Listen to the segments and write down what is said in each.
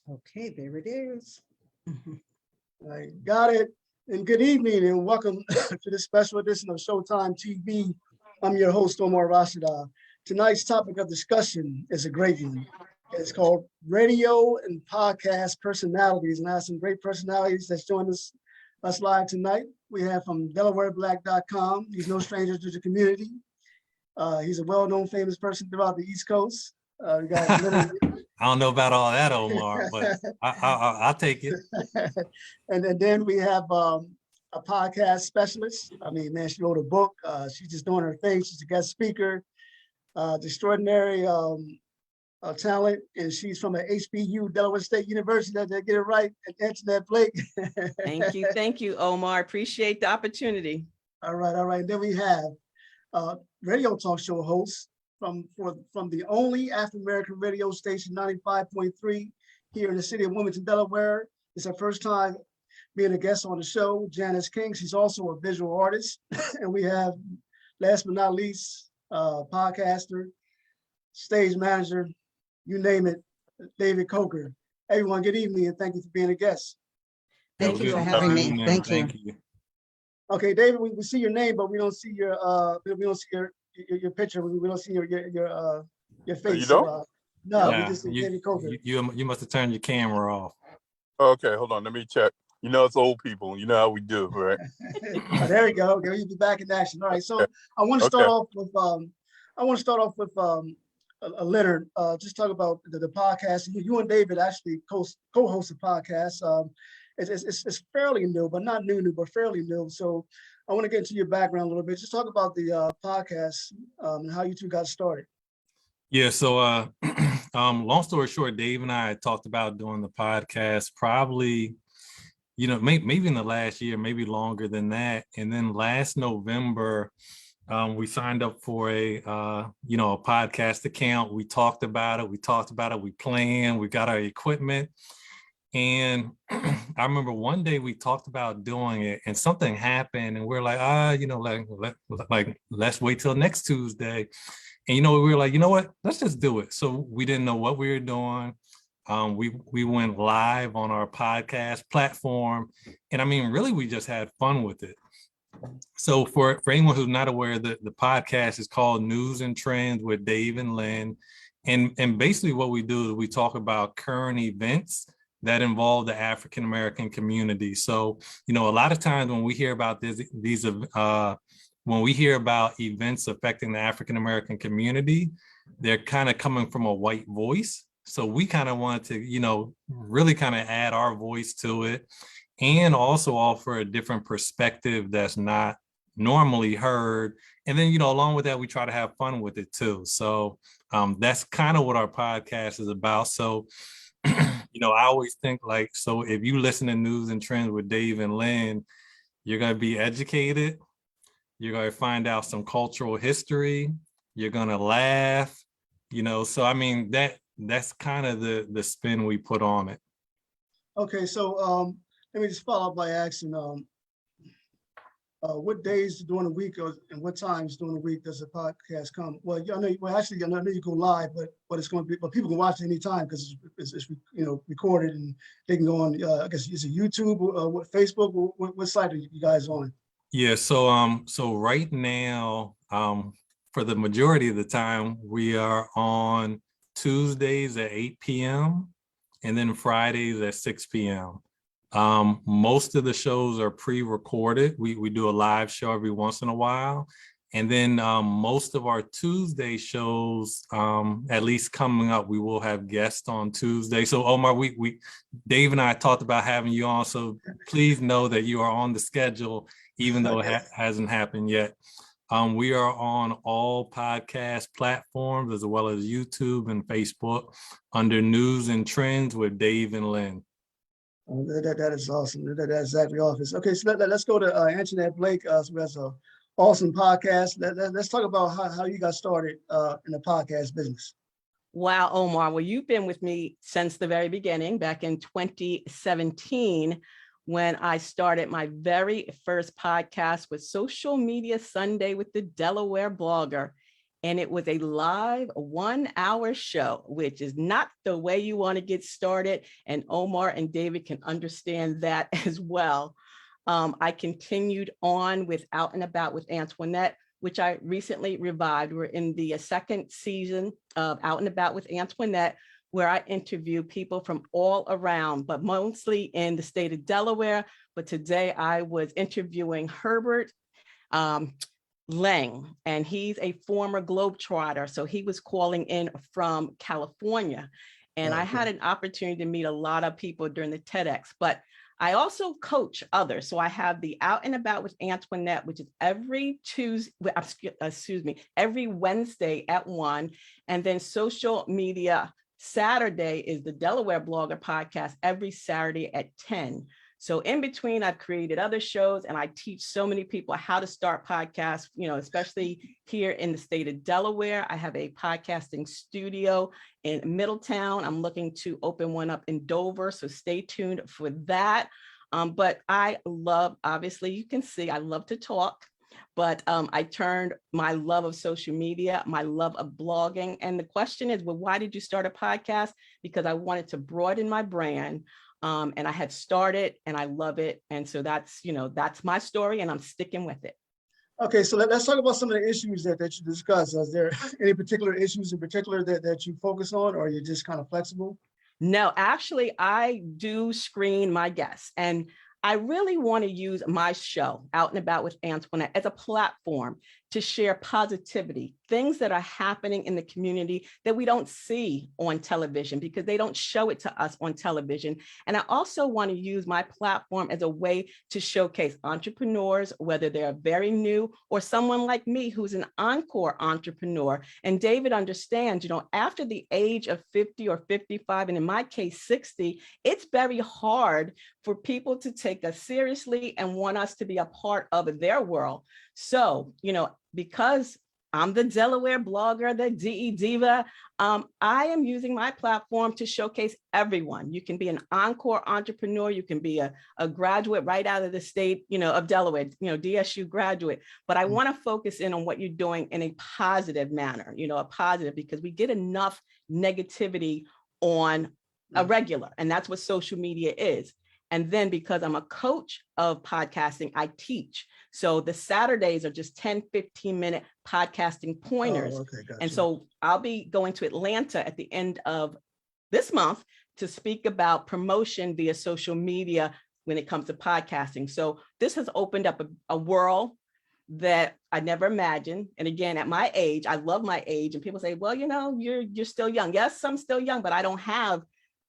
Okay, there it is. I got it. And good evening and welcome to this special edition of Showtime TV. I'm your host, Omar Rashada. Tonight's topic of discussion is a great one. It's called Radio and Podcast Personalities. And I have some great personalities that's joined us live tonight. We have from DelawareBlack.com. He's no stranger to the community. He's a well-known famous person throughout the East Coast. We got Leonard, I don't know about all that, Omar, but I'll take it. and then we have a podcast specialist. I mean, man, she wrote a book. She's just doing her thing. She's a guest speaker, extraordinary talent, and she's from a HBU, Delaware State University. Did I get it right? Antionette Blake. Thank you, Omar. Appreciate the opportunity. All right, all right. And then we have radio talk show host from the only African-American radio station, 95.3 here in the city of Wilmington, Delaware. It's her first time being a guest on the show, Janice King. She's also a visual artist. And we have, last but not least, podcaster, stage manager, you name it, David Coker. Everyone, good evening and thank you for being a guest. Thank you for having me. Thank you. Okay, David, we see your name, but we don't see your your picture. We don't see your face. You don't? No, Yeah, we just see David Coker. you must have turned your camera off. Okay, hold on. Let me check. You know, it's old people. You know how we do, right? There we go. Okay, you'll be back in action. All right. So I want to start off with Leonard. Just talk about the podcast. You and David actually co-host a podcast. It's fairly new, but not new, but fairly new. So I want to get into your background a little bit. Just talk about the podcast and how you two got started. Yeah, so long story short, Dave and I had talked about doing the podcast probably, maybe in the last year, maybe longer than that. And then last November, we signed up for a podcast account. We talked about it. We planned, we got our equipment. And I remember one day we talked about doing it and something happened and we're like, let's wait till next Tuesday. And, we were like, you know what, let's just do it. So we didn't know what we were doing. We went live on our podcast platform. And I mean, really, we just had fun with it. So for anyone who's not aware, the podcast is called News and Trends with Dave and Lynn. And basically what we do is we talk about current events that involve the African-American community. So, a lot of times when we hear about when we hear about events affecting the African-American community, they're kind of coming from a white voice. So we kind of wanted to, really kind of add our voice to it and also offer a different perspective that's not normally heard. And then, along with that, we try to have fun with it too. So that's kind of what our podcast is about. So, I always think so if you listen to News and Trends with Dave and Lynn, you're going to be educated. You're going to find out some cultural history. You're going to laugh, so I mean, that's kind of the spin we put on it. Okay, so let me just follow up by asking, what days during the week and what times during the week does the podcast come? Well, I know you go live, but it's going to be, but people can watch it anytime because it's recorded and they can go on. I guess it's a YouTube or Facebook. What site are you guys on? Yeah, so right now, for the majority of the time, we are on Tuesdays at 8 p.m. and then Fridays at 6 p.m. Most of the shows are pre-recorded. We do a live show every once in a while. And then most of our Tuesday shows, at least coming up, we will have guests on Tuesday. So Omar, Dave and I talked about having you on. So please know that you are on the schedule, even though it hasn't happened yet. We are on all podcast platforms as well as YouTube and Facebook under News and Trends with Dave and Lynn. That is awesome. That's exactly office. Okay, so let's go to Antionette Blake, who has an awesome podcast. Let's talk about how you got started in the podcast business. Wow, Omar. Well, you've been with me since the very beginning, back in 2017, when I started my very first podcast with Social Media Sunday with the Delaware Blogger. And it was a live 1-hour show, which is not the way you want to get started. And Omar and David can understand that as well. I continued on with Out and About with Antionette, which I recently revived. We're in the second season of Out and About with Antionette, where I interview people from all around, but mostly in the state of Delaware. But today I was interviewing Herbert Lang, and he's a former Globetrotter. So he was calling in from California. And I had an opportunity to meet a lot of people during the TEDx, but I also coach others. So I have the Out and About with Antionette, which is every every Wednesday at 1. And then Social Media Saturday is the Delaware Blogger podcast every Saturday at 10. So in between, I've created other shows, and I teach so many people how to start podcasts, especially here in the state of Delaware. I have a podcasting studio in Middletown. I'm looking to open one up in Dover, so stay tuned for that. But I love, obviously, you can see I love to talk, but I turned my love of social media, my love of blogging. And the question is, well, why did you start a podcast? Because I wanted to broaden my brand. And I had started and I love it. And so that's my story, and I'm sticking with it. Okay, so let's talk about some of the issues that you discussed. Is there any particular issues in particular that you focus on, or are you just kind of flexible? No, actually, I do screen my guests, and I really want to use my show, Out and About with Antionette, as a platform to share positivity, things that are happening in the community that we don't see on television because they don't show it to us on television. And I also want to use my platform as a way to showcase entrepreneurs, whether they're very new or someone like me who's an encore entrepreneur. And David understands, after the age of 50 or 55, and in my case, 60, it's very hard for people to take us seriously and want us to be a part of their world. So, because I'm the Delaware blogger, the DE Diva, I am using my platform to showcase everyone. You can be an encore entrepreneur. You can be a graduate right out of the state, of Delaware, DSU graduate. But I want to focus in on what you're doing in a positive manner, a positive, because we get enough negativity on a regular, and that's what social media is. And then because I'm a coach of podcasting, I teach. So the Saturdays are just 10, 15-minute podcasting pointers. Oh, okay, gotcha. And so I'll be going to Atlanta at the end of this month to speak about promotion via social media when it comes to podcasting. So this has opened up a world that I never imagined. And again, at my age, I love my age. And people say, well, you're still young. Yes, I'm still young, but I don't have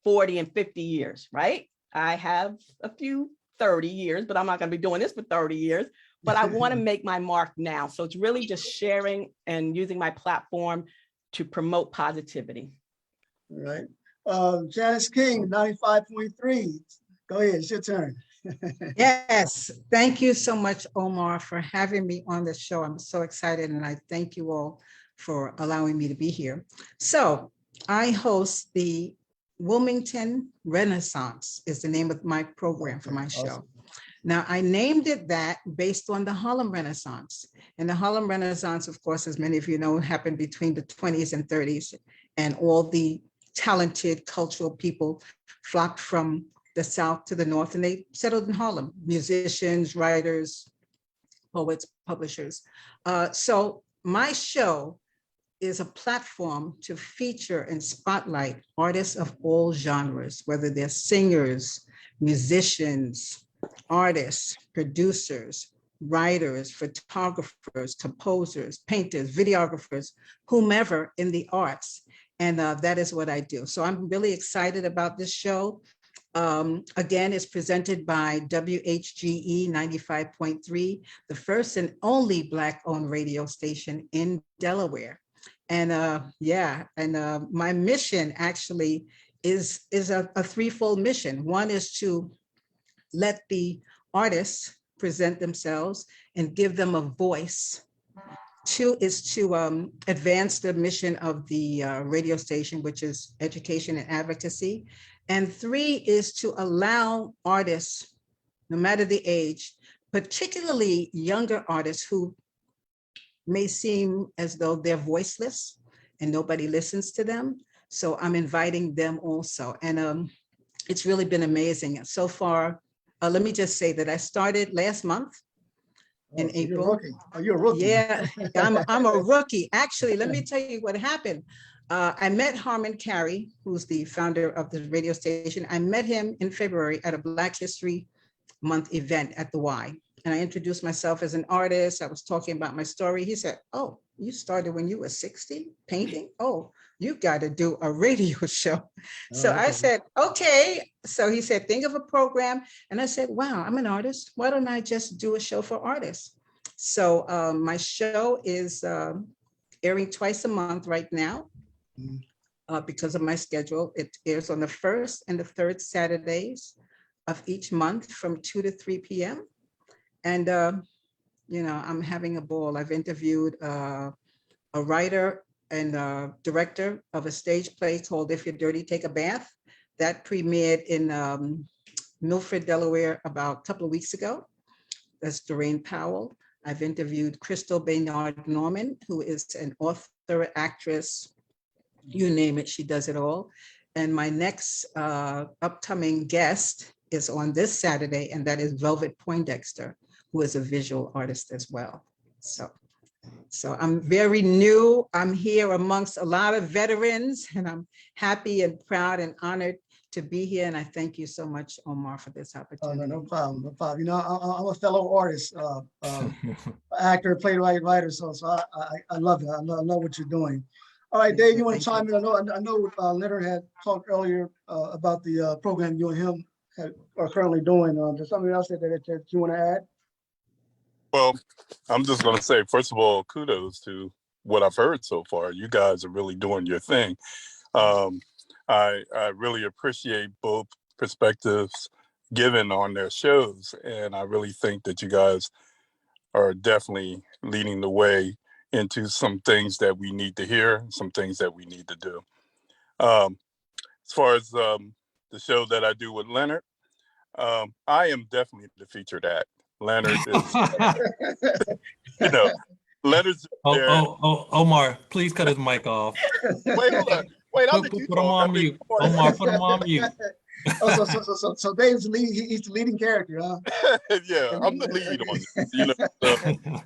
40 and 50 years, right? I have a few 30 years, but I'm not going to be doing this for 30 years. But I want to make my mark now. So it's really just sharing and using my platform to promote positivity. All right. Janice King, 95.3. Go ahead, it's your turn. Yes, thank you so much, Omar, for having me on the show. I'm so excited, and I thank you all for allowing me to be here. So I host the Wilmington Renaissance is the name of my program for my show. Awesome. Now, I named it that based on the Harlem Renaissance. And the Harlem Renaissance, of course, as many of you know, happened between the 20s and 30s, and all the talented cultural people flocked from the South to the North, and they settled in Harlem, musicians, writers, poets, publishers. So my show is a platform to feature and spotlight artists of all genres, whether they're singers, musicians, artists, producers, writers, photographers, composers, painters, videographers, whomever in the arts. And that is what I do. So I'm really excited about this show. Again, it's presented by WHGE 95.3, the first and only Black-owned radio station in Delaware. And my mission actually is a threefold mission. One is to let the artists present themselves and give them a voice. Two is to advance the mission of the radio station, which is education and advocacy. And three is to allow artists, no matter the age, particularly younger artists who may seem as though they're voiceless and nobody listens to them. So I'm inviting them also. And it's really been amazing. So far, let me just say that I started last month in So you're a April. rookie. Oh, you're a rookie. Yeah, I'm a rookie. Actually, let me tell you what happened. I met Harmon Carey, who's the founder of the radio station. I met him in February at a Black History Month event at the Y. And I introduced myself as an artist. I was talking about my story. He said, "Oh, you started when you were 60 painting? Oh, you got to do a radio show." So I said, "Okay." So he said, "Think of a program." And I said, "Wow, I'm an artist. Why don't I just do a show for artists?" So my show is airing twice a month right now because of my schedule. It airs on the first and the third Saturdays of each month from 2 to 3 p.m. And, I'm having a ball. I've interviewed a writer and director of a stage play called If You're Dirty, Take a Bath. That premiered in Milford, Delaware about a couple of weeks ago. That's Doreen Powell. I've interviewed Crystal Baynard Norman, who is an author, actress, you name it, she does it all. And my next upcoming guest is on this Saturday, and that is Velvet Poindexter, who is a visual artist as well. So I'm very new. I'm here amongst a lot of veterans, and I'm happy and proud and honored to be here. And I thank you so much, Omar, for this Oh, opportunity. no problem, no problem. I'm a fellow artist, actor, playwright, writer. So I love it. I love what you're doing. All right, Dave, you want to chime in? I know Leonard had talked earlier about the program you and him are currently doing. There's something else that you want to add? Well, I'm just going to say, first of all, kudos to what I've heard so far. You guys are really doing your thing. I really appreciate both perspectives given on their shows. And I really think that you guys are definitely leading the way into some things that we need to hear, some things that we need to do. As far as the show that I do with Leonard, I am definitely the featured act. Leonard is, Leonard's there. Omar, please cut his mic off. Wait, hold on. Wait, I'll let you Put him talk. on mute. Omar, put him on mute. So Dave's the lead. He's the leading character, huh? Yeah, I'm the lead on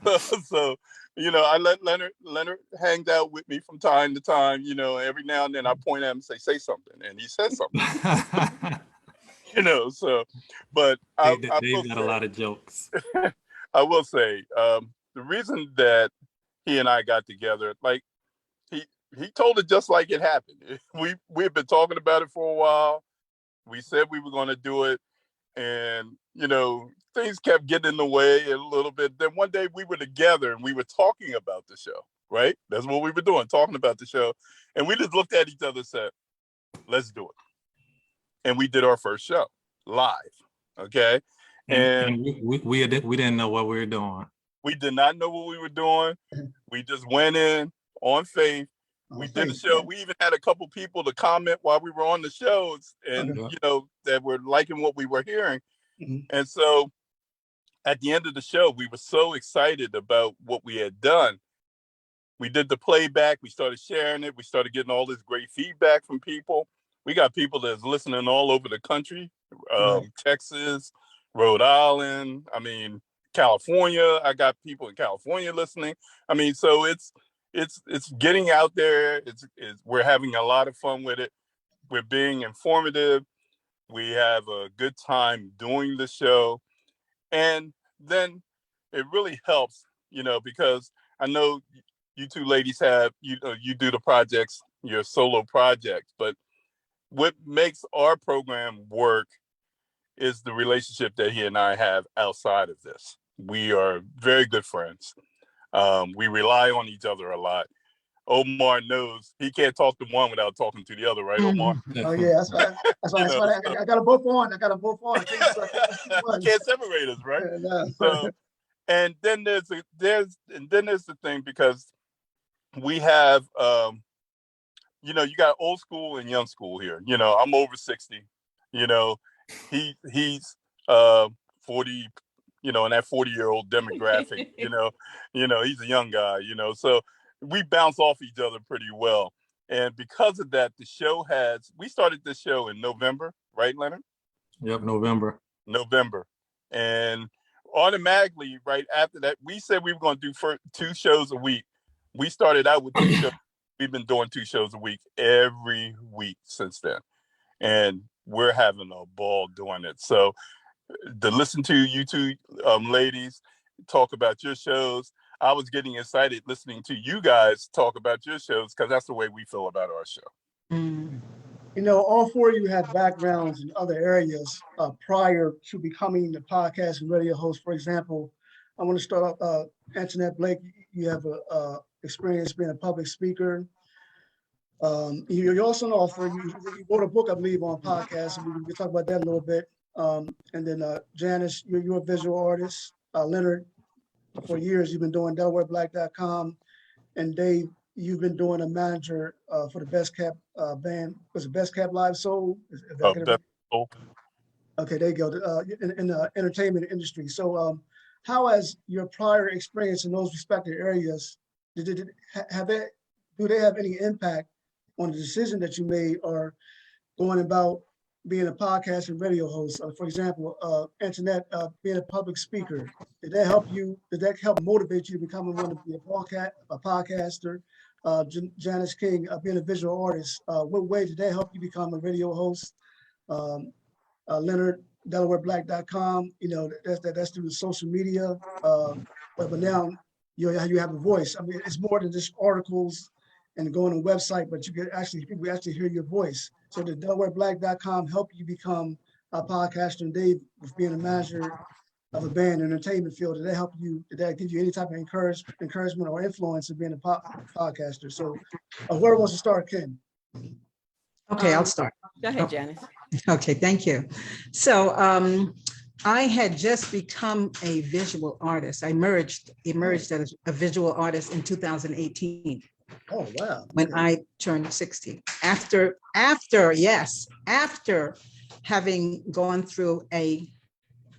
this. So I let Leonard hangs out with me from time to time. Every now and then I point at him and say something, and he says something. So, but Dave got a lot of jokes. I will say the reason that he and I got together, like he told it just like it happened. We've been talking about it for a while. We said we were going to do it, and things kept getting in the way a little bit. Then one day we were together and we were talking about the show. Right? That's what we were doing, talking about the show, and we just looked at each other and said, "Let's do it." And we did our first show live. Okay. And we didn't know what we were doing. We did not know what we were doing. We just went in on faith. We did the show. We even had a couple people to comment while we were on the shows, and that were liking what we were hearing. Mm-hmm. And so at the end of the show, we were so excited about what we had done. We did the playback. We started sharing it. We started getting all this great feedback from people. We got people that's listening all over the country, Texas, Rhode Island, California. I got people in California listening. So it's getting out there. We're having a lot of fun with it. We're being informative. We have a good time doing the show. And then it really helps, because I know you two ladies have, you do the projects, your solo projects, but what makes our program work is the relationship that he and I have outside of this. We are very good friends. We rely on each other a lot. Omar knows he can't talk to one without talking to the other, right, Omar? Oh yeah, that's why I got them both on. You can't separate us, right? So, and then there's the thing, because we have you got old school and young school here. I'm over 60. He's 40, in that 40-year-old demographic, he's a young guy, so we bounce off each other pretty well. And because of that, we started this show in November, right, Leonard? Yep, November. And automatically, right after that, we said we were going to do 2 shows a week. We started out with 2 shows. We've been doing 2 shows a week every week since then. And we're having a ball doing it. So to listen to you two ladies talk about your shows, I was getting excited listening to you guys talk about your shows because that's the way we feel about our show. Mm. All 4 of you had backgrounds in other areas prior to becoming the podcast and radio host. For example, I want to start off, Antionette Blake, you have experience being a public speaker. You're also an author. You wrote a book, I believe, on podcasts, and we can talk about that a little bit. And then Janice, you're a visual artist. Leonard, for years, you've been doing DelawareBlack.com. And Dave, you've been doing a manager for the Best Cap band. Was it Best Cap Live Soul? Okay, there you go. In the entertainment industry. So how has your prior experience in those respective areas, do they have any impact on the decision that you made or going about being a podcast and radio host? For example, Antionette, being a public speaker, did that help you? Did that help motivate you to become one to be a podcaster? Janice King, being a visual artist, what way did that help you become a radio host? Leonard, DelawareBlack.com, that's through the social media, but now you have a voice. I mean, it's more than just articles and going on a website, but people actually hear your voice. So did DelawareBlack.com help you become a podcaster? And Dave, with being a manager of a band in the entertainment field, did that help you? Did that give you any type of encouragement or influence of being a podcaster? So whoever wants to start, Ken. Okay, I'll start. Go ahead, Janice. Okay, thank you. So I had just become a visual artist. I emerged as a visual artist in 2018. Oh, wow. When I turned 60. After having gone through a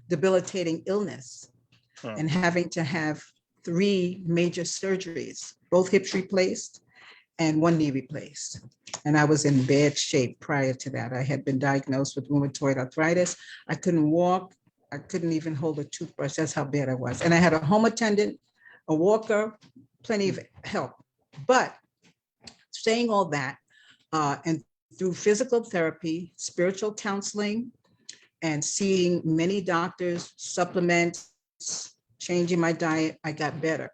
debilitating illness and having to have 3 major surgeries, both hips replaced and 1 knee replaced. And I was in bad shape prior to that. I had been diagnosed with rheumatoid arthritis. I couldn't walk. I couldn't even hold a toothbrush. That's how bad I was. And I had a home attendant, a walker, plenty of help. But saying all that, and through physical therapy, spiritual counseling, and seeing many doctors, supplements, changing my diet, I got better.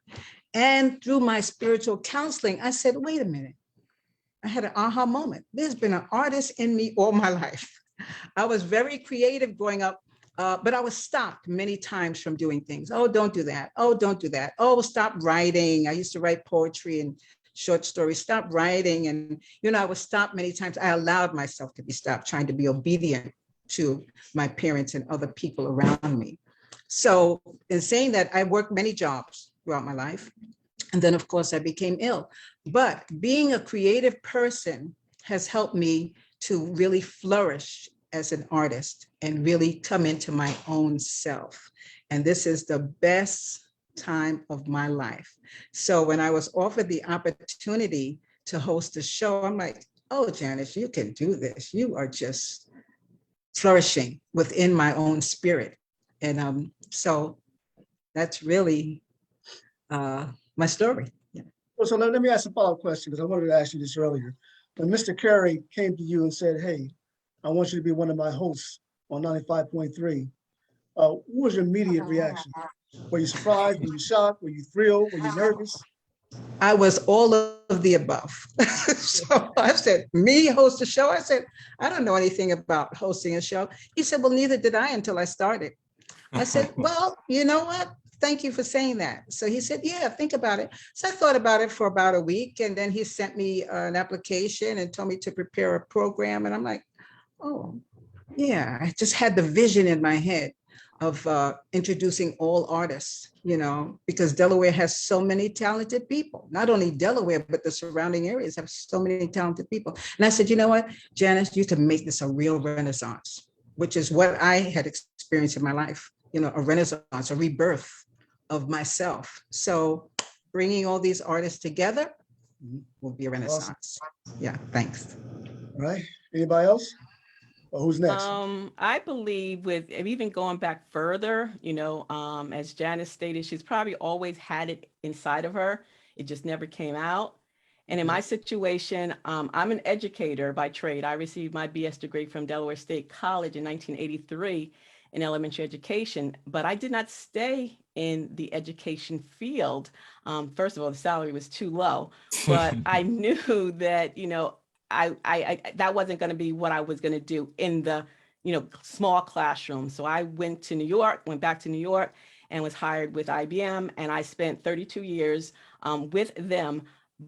And through my spiritual counseling, I said, wait a minute. I had an aha moment. There's been an artist in me all my life. I was very creative growing up, but I was stopped many times from doing things. Oh, don't do that. Oh, don't do that. Oh, stop writing. I used to write poetry and short stories. Stop writing. And, I was stopped many times. I allowed myself to be stopped, trying to be obedient to my parents and other people around me. So in saying that, I worked many jobs throughout my life. And then, of course, I became ill. But being a creative person has helped me to really flourish as an artist and really come into my own self. And this is the best time of my life. So when I was offered the opportunity to host a show, I'm like, oh, Janice, you can do this. You are just flourishing within my own spirit. And so that's really my story. Yeah. So let me ask a follow-up question, because I wanted to ask you this earlier. When Mr. Carey came to you and said, hey, I want you to be one of my hosts on 95.3, what was your immediate reaction? Were you surprised? Were you shocked? Were you thrilled? Were you nervous? I was all of the above. So I said, me host a show? I said, I don't know anything about hosting a show. He said, well, neither did I until I started. I said, well, you know what? Thank you for saying that. So he said, yeah, think about it. So I thought about it for about a week. And then he sent me an application and told me to prepare a program. And I'm like, oh, yeah, I just had the vision in my head of introducing all artists, because Delaware has so many talented people. Not only Delaware, but the surrounding areas have so many talented people. And I said, you know what, Janice, you can make this a real renaissance, which is what I had experienced in my life. a renaissance, a rebirth of myself. So bringing all these artists together will be a renaissance. Yeah, thanks. All right. Anybody else? Or who's next? I believe with even going back further, as Janice stated, she's probably always had it inside of her. It just never came out. And in my situation, I'm an educator by trade. I received my BS degree from Delaware State College in 1983 in elementary education, but I did not stay in the education field. First of all, the salary was too low, but I knew that, I that wasn't going to be what I was going to do in the, small classroom. So I went back to New York and was hired with IBM. And I spent 32 years with them.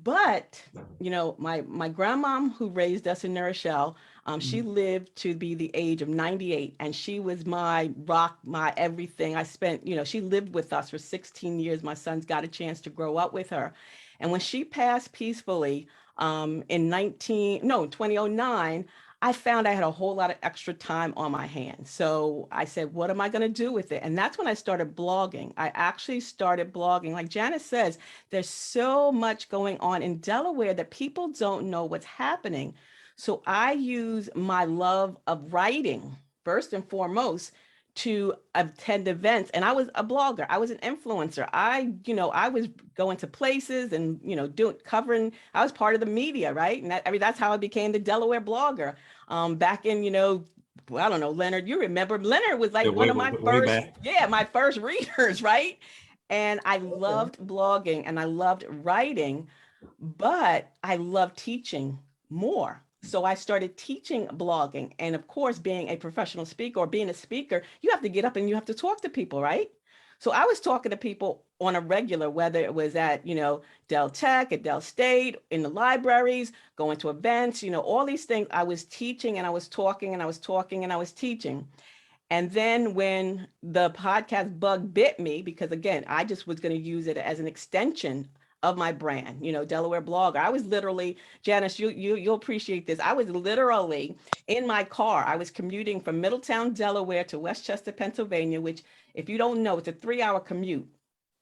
But, my grandmom who raised us in New Rochelle, she lived to be the age of 98, and she was my rock, my everything. I spent, she lived with us for 16 years. My sons got a chance to grow up with her. And when she passed peacefully in 2009, I found I had a whole lot of extra time on my hands. So I said, what am I going to do with it? And that's when I started blogging. I actually started blogging. Like Janice says, there's so much going on in Delaware that people don't know what's happening. So I use my love of writing, first and foremost, to attend events. And I was a blogger. I was an influencer. I was going to places and, covering, I was part of the media, right? And that's how I became the Delaware blogger. Back in, I don't know, Leonard, you remember, Leonard was like one of my my first readers, right? And I loved blogging and I loved writing, but I loved teaching more. So I started teaching blogging. And of course, being a professional speaker or being a speaker, you have to get up and you have to talk to people, right? So I was talking to people on a regular, whether it was at, Del Tech, at Del State, in the libraries, going to events, all these things. I was teaching and I was talking and I was talking and I was teaching. And then when the podcast bug bit me, because again, I just was going to use it as an extension of my brand, Delaware blogger. I was literally, Janice, you'll appreciate this. I was literally in my car. I was commuting from Middletown, Delaware to Westchester, Pennsylvania, which if you don't know, it's a 3-hour commute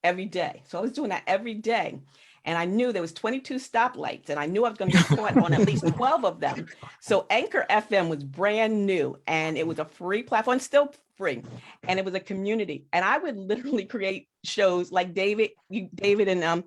every day. So I was doing that every day. And I knew there was 22 stoplights and I knew I was going to get caught on at least 12 of them. So Anchor FM was brand new and it was a free platform, still free. And it was a community. And I would literally create shows like David and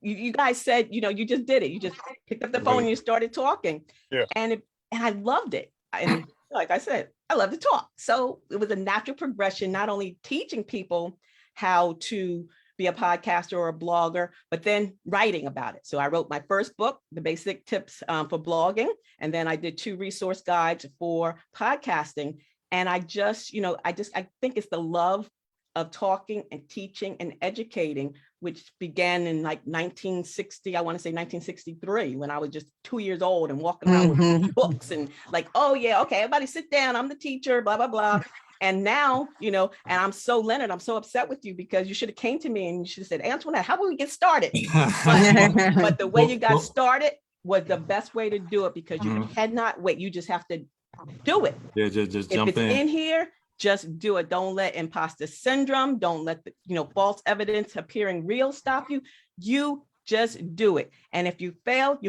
you guys said, you just did it. You just picked up the phone and you started talking. Yeah. And I loved it. And like I said, I love to talk. So it was a natural progression, not only teaching people how to be a podcaster or a blogger, but then writing about it. So I wrote my first book, The Basic Tips for Blogging. And then I did 2 resource guides for podcasting. And I think it's the love of talking and teaching and educating, which began in like 1960, I want to say 1963, when I was just 2 years old and walking around with books and like, oh yeah, okay, everybody sit down, I'm the teacher, blah, blah, blah. And now, and I'm so, Leonard, I'm so upset with you because you should have came to me and you should have said, Antionette, how about we get started? But the way you got started was the best way to do it because you cannot wait. You just have to do it. Yeah, just jump if it's in here, just do it. Don't let imposter syndrome, don't let the, false evidence appearing real stop you. You just do it. And if you fail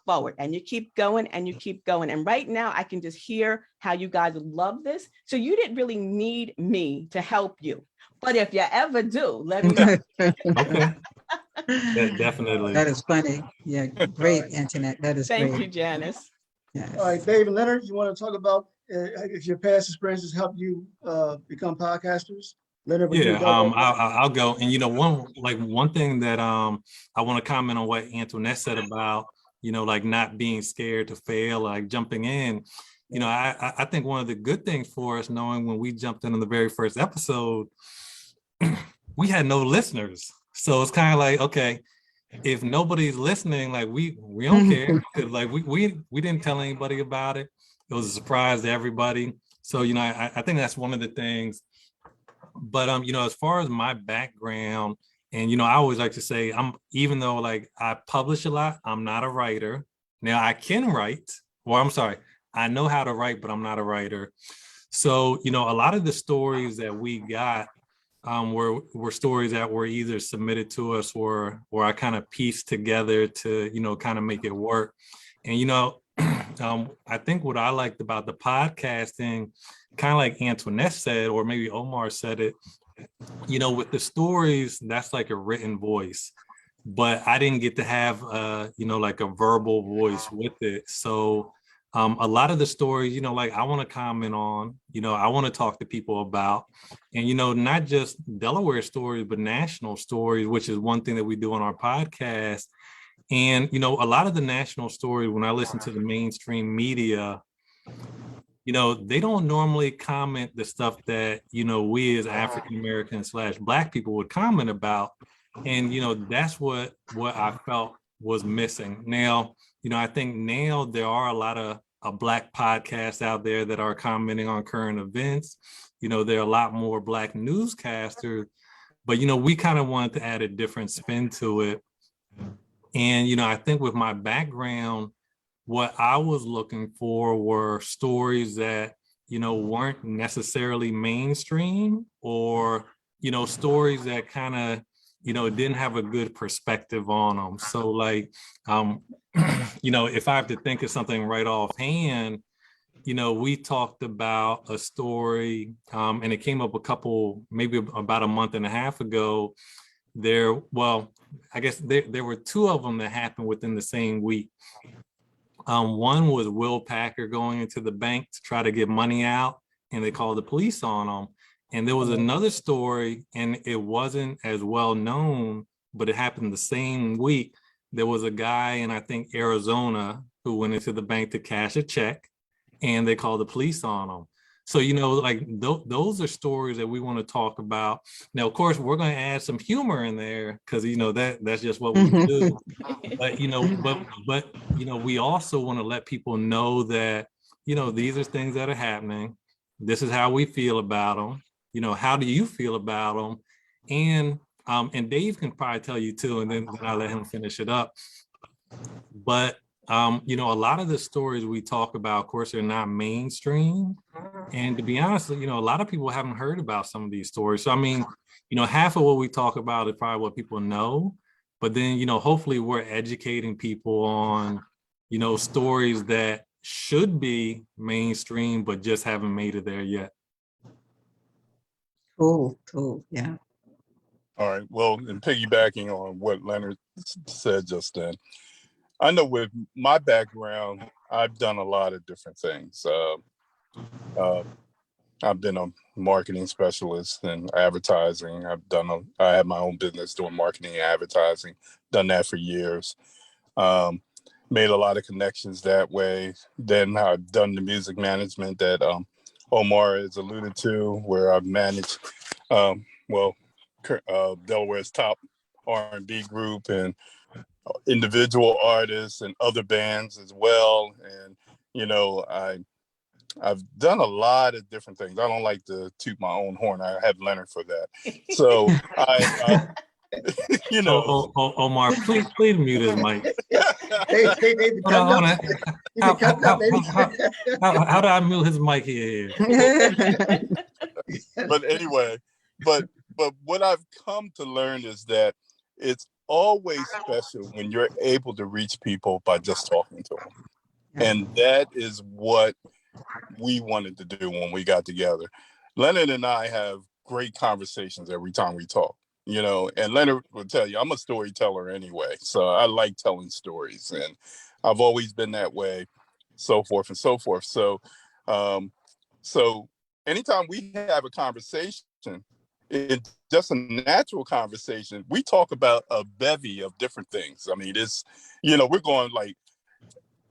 forward and you keep going and you keep going. And right now I can just hear how you guys love this. So you didn't really need me to help you. But if you ever do, let me know. Okay. Definitely. That is funny. Yeah, great, Antionette. That is Thank great. you, Janice. All right, Dave and Leonard, you want to talk about if your past experiences help you become podcasters? Leonard, I'll go. And one thing that I want to comment on what Antionette said about like not being scared to fail, like jumping in. I think one of the good things for us, knowing when we jumped in on the very first episode, we had no listeners, so it's kind of like, okay, if nobody's listening, like we don't care. Like we didn't tell anybody about it. It was a surprise to everybody. So I think that's one of the things. But as far as my background, and I always like to say, even though like I publish a lot, I'm not a writer. Now I can write, or I'm sorry, I know how to write, but I'm not a writer. So a lot of the stories that we got, were stories that were either submitted to us or I kind of pieced together to, kind of make it work. And, I think what I liked about the podcasting, kind of like Antionette said, or maybe Omar said it, with the stories, that's like a written voice, but I didn't get to have, like a verbal voice with it. So a lot of the stories, like I want to comment on, I want to talk to people about, and, not just Delaware stories, but national stories, which is one thing that we do on our podcast. And, a lot of the national stories, when I listen to the mainstream media, they don't normally comment the stuff that, we as African-American / Black people would comment about. And, that's what I felt was missing. Now, I think now there are a lot of Black podcasts out there that are commenting on current events. There are a lot more Black newscasters, but, we kind of wanted to add a different spin to it. And, I think with my background, what I was looking for were stories that, weren't necessarily mainstream, or, stories that kind of, didn't have a good perspective on them. So like, if I have to think of something right offhand, we talked about a story, and it came up maybe about a month and a half ago. I guess there were two of them that happened within the same week. One was Will Packer going into the bank to try to get money out, and they called the police on him. And there was another story, and it wasn't as well known, but it happened the same week. There was a guy in, I think, Arizona who went into the bank to cash a check, and they called the police on him. So, like those are stories that we want to talk about. Now, of course, we're going to add some humor in there because, that's just what we do. But, we also want to let people know that, these are things that are happening. This is how we feel about them. How do you feel about them? And Dave can probably tell you too, and then I'll let him finish it up. But, a lot of the stories we talk about, of course, are not mainstream. And to be honest, a lot of people haven't heard about some of these stories. So, I mean, half of what we talk about is probably what people know. But then, hopefully we're educating people on, stories that should be mainstream, but just haven't made it there yet. Cool, yeah. All right. Well, and piggybacking on what Leonard said just then, I know with my background, I've done a lot of different things. I've been a marketing specialist in advertising. I have my own business doing marketing and advertising, done that for years. Made a lot of connections that way. Then I've done the music management that Omar has alluded to, where I've managed, Delaware's top R&B group and individual artists and other bands as well. And, I've done a lot of different things. I don't like to toot my own horn. I have Leonard for that. So I Omar, please mute his mic. How do I mute his mic here? But anyway, but what I've come to learn is that it's always special when you're able to reach people by just talking to them. And that is what we wanted to do when we got together. Leonard and I have great conversations every time we talk, and Leonard will tell you, I'm a storyteller anyway. So I like telling stories, and I've always been that way, so forth and so forth. So, so anytime we have a conversation, it's just a natural conversation. We talk about a bevy of different things. I mean, it's, we're going like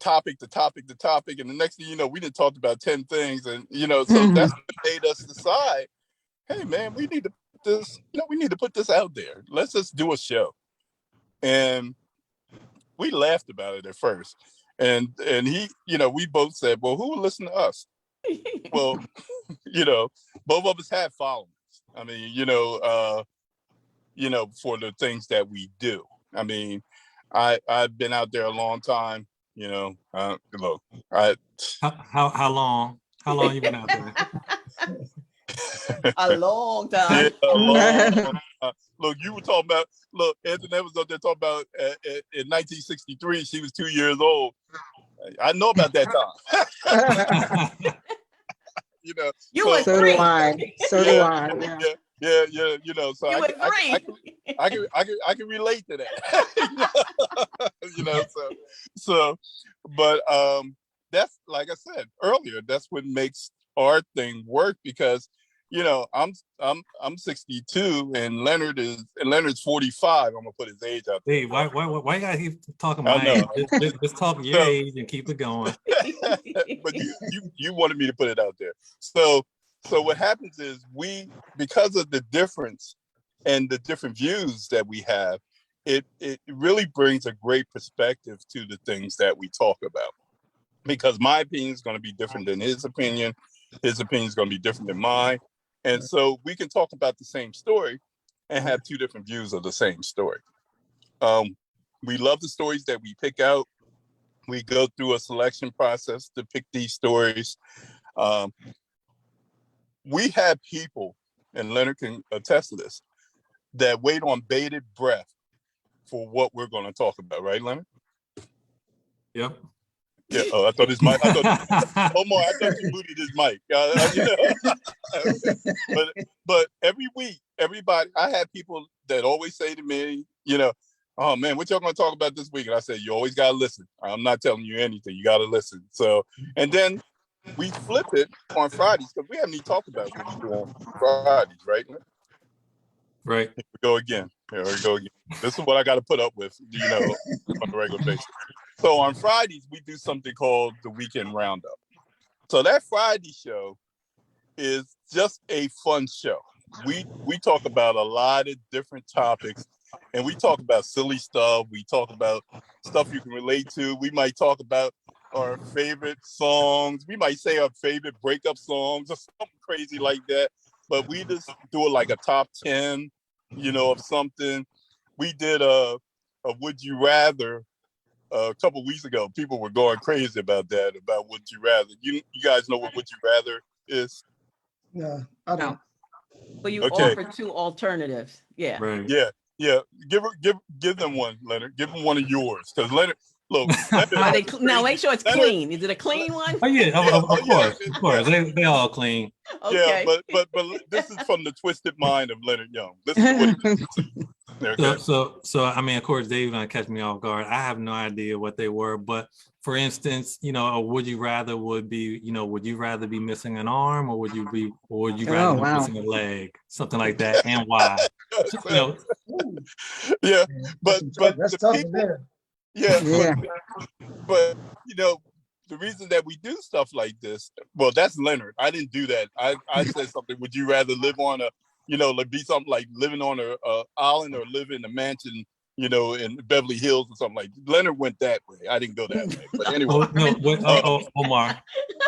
topic to topic to topic, and the next thing you know, we done talked about 10 things, and so that's what made us decide, hey man, we need to put this out there. Let's just do a show. And we laughed about it at first, and he, we both said, well, who will listen to us? Well, both of us have followings. I mean, for the things that we do. I mean, I've been out there a long time. Look, how long you been out there? A long Yeah, time. a long time. Look, you were talking about, look, Antionette was up there talking about in 1963, she was 2 years old. I know about that time. You know, You so were So do three. I. So do yeah, I. Yeah. yeah. You know, so You were three. I can relate to that. You know, so, but that's like I said earlier. That's what makes our thing work because, you know, I'm 62 and Leonard's 45. I'm gonna put his age out there. Hey, why you gotta keep talking I my age? know. Just talk your So, age and keep it going. but you wanted me to put it out there. So what happens is because of the difference and the different views that we have, it really brings a great perspective to the things that we talk about. Because my opinion is going to be different than his opinion is going to be different than mine, and so we can talk about the same story and have two different views of the same story. We love the stories that we pick out. We go through a selection process to pick these stories. We have people, and Leonard can attest to this, that wait on bated breath for what we're going to talk about, right, Leonard? Yep. Yeah. Oh, I thought his mic. Omar, I thought you muted his mic. But every week, everybody, I have people that always say to me, you know, oh man, what y'all going to talk about this week? And I say, you always got to listen. I'm not telling you anything. You got to listen. So, and then we flip it on Fridays because we haven't even talked about what we do on Fridays, right? Right. Here we go again. This is what I got to put up with, you know, on a regular basis. So on Fridays, we do something called the Weekend Roundup. So that Friday show is just a fun show. We talk about a lot of different topics, and we talk about silly stuff. We talk about stuff you can relate to. We might talk about our favorite songs. We might say our favorite breakup songs or something crazy like that. But we just do it like a top 10, you know, of something. We did a Would You Rather a couple of weeks ago. People were going crazy about that, about Would You Rather. You guys know what Would You Rather is? No, I don't. But you Okay. offer two alternatives. Yeah. Right. Yeah. Give them one, Leonard. Give them one of yours, because Leonard. Look, Are they now make sure it's Leonard, clean. Is it a clean one? Oh yeah, of course. Yeah. They all clean. Okay. Yeah, but this is from the twisted mind of Leonard Young. This is what he did. Okay. So I mean, of course, Dave gonna catch me off guard. I have no idea what they were, but for instance, you know, a would you rather would be, you know, would you rather be missing an arm or would you rather be missing a leg, something like that, and why? So, you know, Yeah, but that's the tough people, there. yeah, Yeah. but you know, the reason that we do stuff like this, well, that's Leonard. I didn't do that. I said something. Would you rather live on a, you know, like be something like living on a island or live in a mansion, you know, in Beverly Hills or something like that. Leonard went that way. I didn't go that way. But anyway.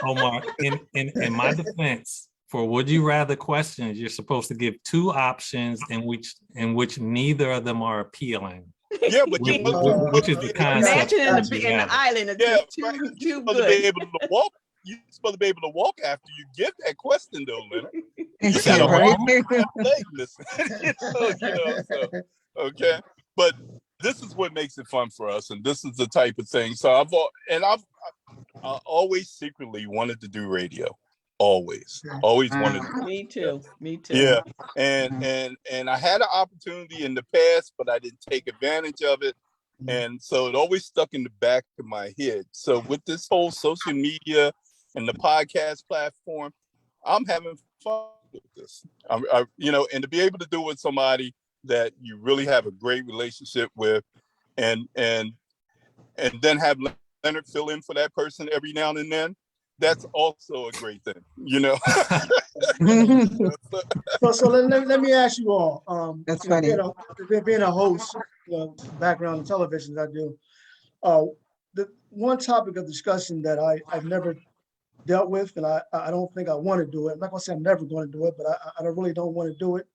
Omar, in my defense, for would you rather questions, you're supposed to give two options in which neither of them are appealing. Yeah, but which is the concept. Imagine in the island. It's yeah, too right. You're supposed good. to be able to walk. You're supposed to be able to walk after you get that question, though, Leonard. You said gotta right? walk leg missing. So, you know, so, okay. But this is what makes it fun for us, and this is the type of thing. So I've always secretly wanted to do radio. Always wanted to. Me too. Yeah, and I had an opportunity in the past, but I didn't take advantage of it, and so it always stuck in the back of my head. So with this whole social media and the podcast platform, I'm having fun with this. You know, and to be able to do it with somebody that you really have a great relationship with, and then have Leonard fill in for that person every now and then. That's also a great thing, you know. So let me ask you all. That's you know, funny. being a host, you know, background in television, I do. The one topic of discussion that I've never dealt with, and I don't think I want to do it. I'm not gonna say I'm never going to do it, but I really don't want to do it.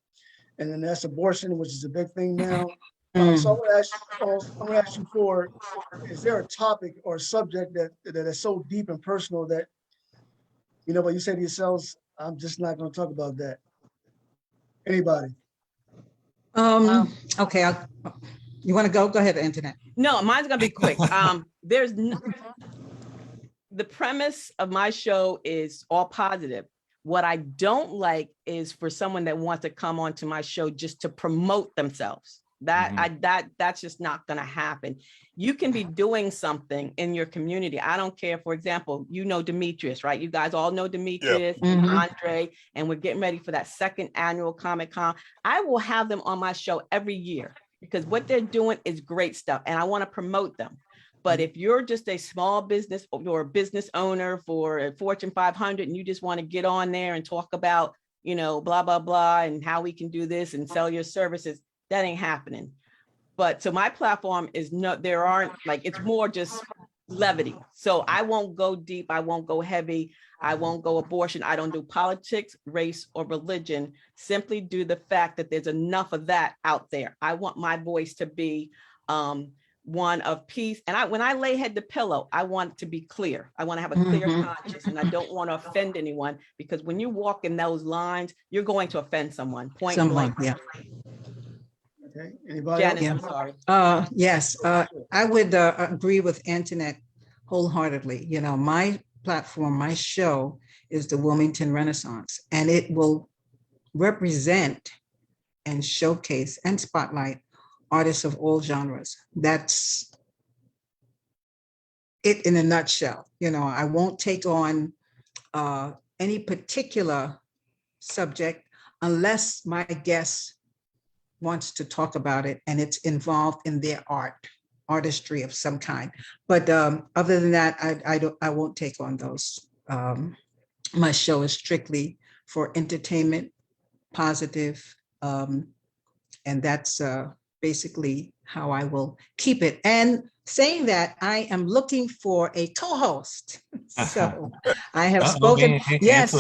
And then that's abortion, which is a big thing now. So I'm gonna ask you for, is there a topic or a subject that is so deep and personal that, you know, but you say to yourselves, I'm just not gonna talk about that. Anybody? Okay, you want to go? Go ahead, Antionette. No, mine's gonna be quick. There's the premise of my show is all positive. What I don't like is for someone that wants to come onto my show just to promote themselves. That's just not going to happen. You can be doing something in your community. I don't care. For example, you know Demetrius, right? You guys all know Demetrius and Andre, and we're getting ready for that second annual Comic-Con. I will have them on my show every year because what they're doing is great stuff, and I want to promote them. But if you're just a small business or a business owner for a Fortune 500 and you just want to get on there and talk about, you know, blah, blah, blah, and how we can do this and sell your services, that ain't happening. But so my platform is there aren't like, it's more just levity. So I won't go deep. I won't go heavy. I won't go abortion. I don't do politics, race, or religion. Simply due to the fact that there's enough of that out there. I want my voice to be one of peace. And when I lay head to pillow, I want to be clear. I want to have a clear conscience, and I don't want to offend anyone, because when you walk in those lines, you're going to offend someone. Point blank. Yeah. Okay. Anybody Janice, else? I'm sorry. Yes, I would agree with Antionette wholeheartedly. You know, my platform, my show is the Wilmington Renaissance, and it will represent and showcase and spotlight artists of all genres. That's it in a nutshell. You know, I won't take on any particular subject unless my guest wants to talk about it and it's involved in their artistry of some kind. But other than that, I won't take on those. My show is strictly for entertainment, positive, and that's basically how I will keep it. And saying that, I am looking for a co-host. So I have spoken. Yes,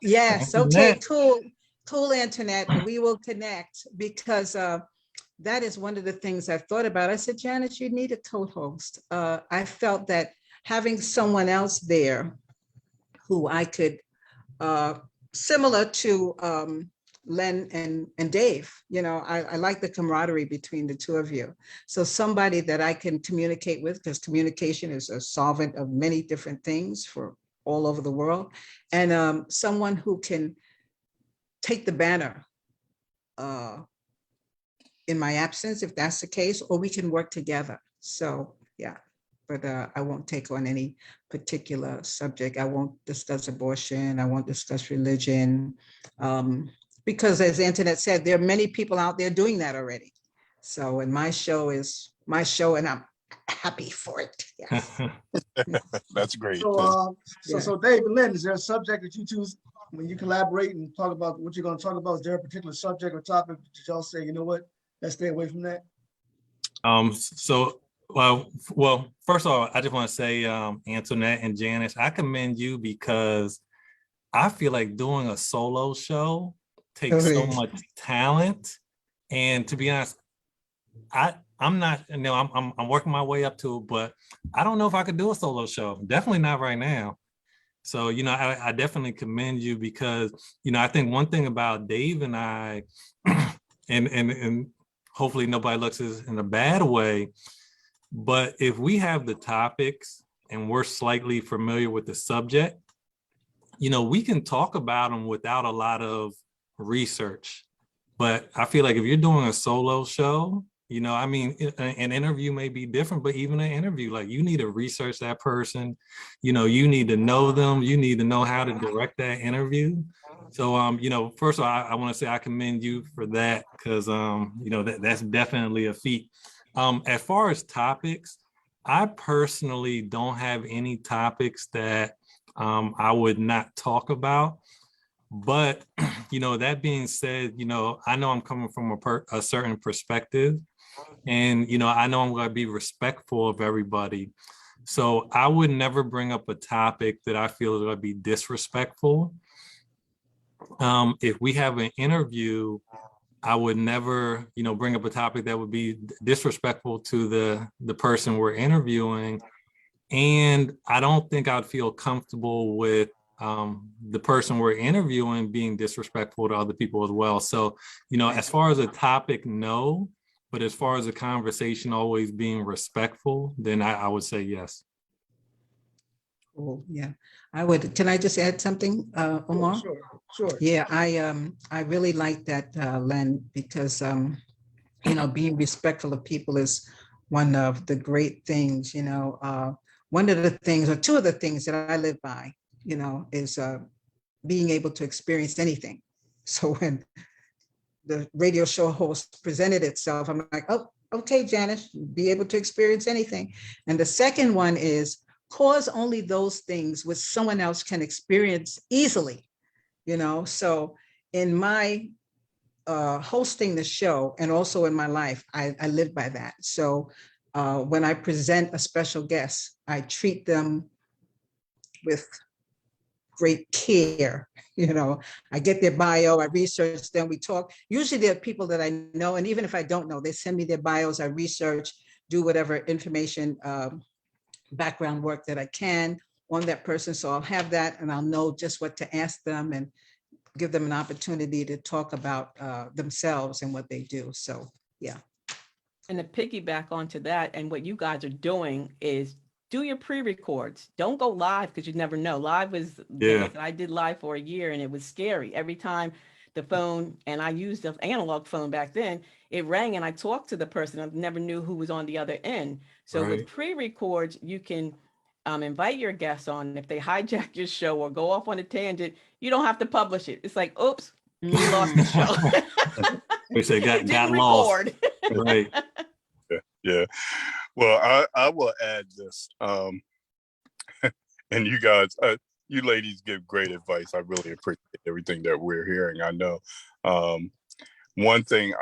yes. Okay, cool, Antionette. We will connect, because that is one of the things I thought about. I said, Janice, you need a co-host. I felt that having someone else there who I could, similar to Len and Dave, you know, I like the camaraderie between the two of you. So somebody that I can communicate with, because communication is a solvent of many different things for all over the world. And someone who can take the banner in my absence, if that's the case, or we can work together. So yeah, but I won't take on any particular subject. I won't discuss abortion. I won't discuss religion. Because as Antionette said, there are many people out there doing that already. So, and my show is my show, and I'm happy for it. Yes. That's great. So Dave and Lynn, is there a subject that you choose when you collaborate and talk about what you're going to talk about? Is there a particular subject or topic that y'all say, you know what, let's stay away from that? Well, first of all, I just want to say, Antionette and Janice, I commend you, because I feel like doing a solo show takes so much talent. And to be honest, I'm not, you know, I'm working my way up to it, but I don't know if I could do a solo show. Definitely not right now. So, you know, I definitely commend you, because, you know, I think one thing about Dave and I, and hopefully nobody looks at this in a bad way, but if we have the topics and we're slightly familiar with the subject, you know, we can talk about them without a lot of research. But I feel like if you're doing a solo show, you know, I mean, an interview may be different, but even an interview, like, you need to research that person. You know, you need to know them. You need to know how to direct that interview. So, you know, first of all, I want to say I commend you for that, because, you know, that's definitely a feat. As far as topics, I personally don't have any topics that I would not talk about. But, you know, that being said, you know I'm coming from a certain perspective, and, you know, I know I'm going to be respectful of everybody. So I would never bring up a topic that I feel is going to be disrespectful. If we have an interview, I would never, you know, bring up a topic that would be disrespectful to the person we're interviewing. And I don't think I'd feel comfortable with the person we're interviewing being disrespectful to other people as well. So, as far as a topic, no, but as far as a conversation always being respectful, then I would say yes. Cool. Yeah, I would. Can I just add something, Omar? Sure. Yeah, I really like that, Len, because being respectful of people is one of the great things. One of the things, or two of the things that I live by, is being able to experience anything. So when the radio show host presented itself, I'm like, oh, okay, Janice, be able to experience anything. And the second one is cause only those things which someone else can experience easily. So in my hosting the show and also in my life, I live by that. So when I present a special guest, I treat them with great care. I get their bio, I research them, we talk. Usually they're people that I know, and even if I don't know, they send me their bios, I research, do whatever information, background work that I can on that person. So I'll have that and I'll know just what to ask them and give them an opportunity to talk about themselves and what they do. So, yeah. And to piggyback onto that, and what you guys are doing is do your pre-records. Don't go live because you never know. Live was, I did live for a year and it was scary. Every time the phone, and I used the analog phone back then, it rang and I talked to the person. I never knew who was on the other end. So with pre-records, you can invite your guests on. If they hijack your show or go off on a tangent, you don't have to publish it. It's like, oops, we lost the show. We say got lost. Right. Yeah. Well, I will add this. And you guys, you ladies give great advice. I really appreciate everything that we're hearing. I know one thing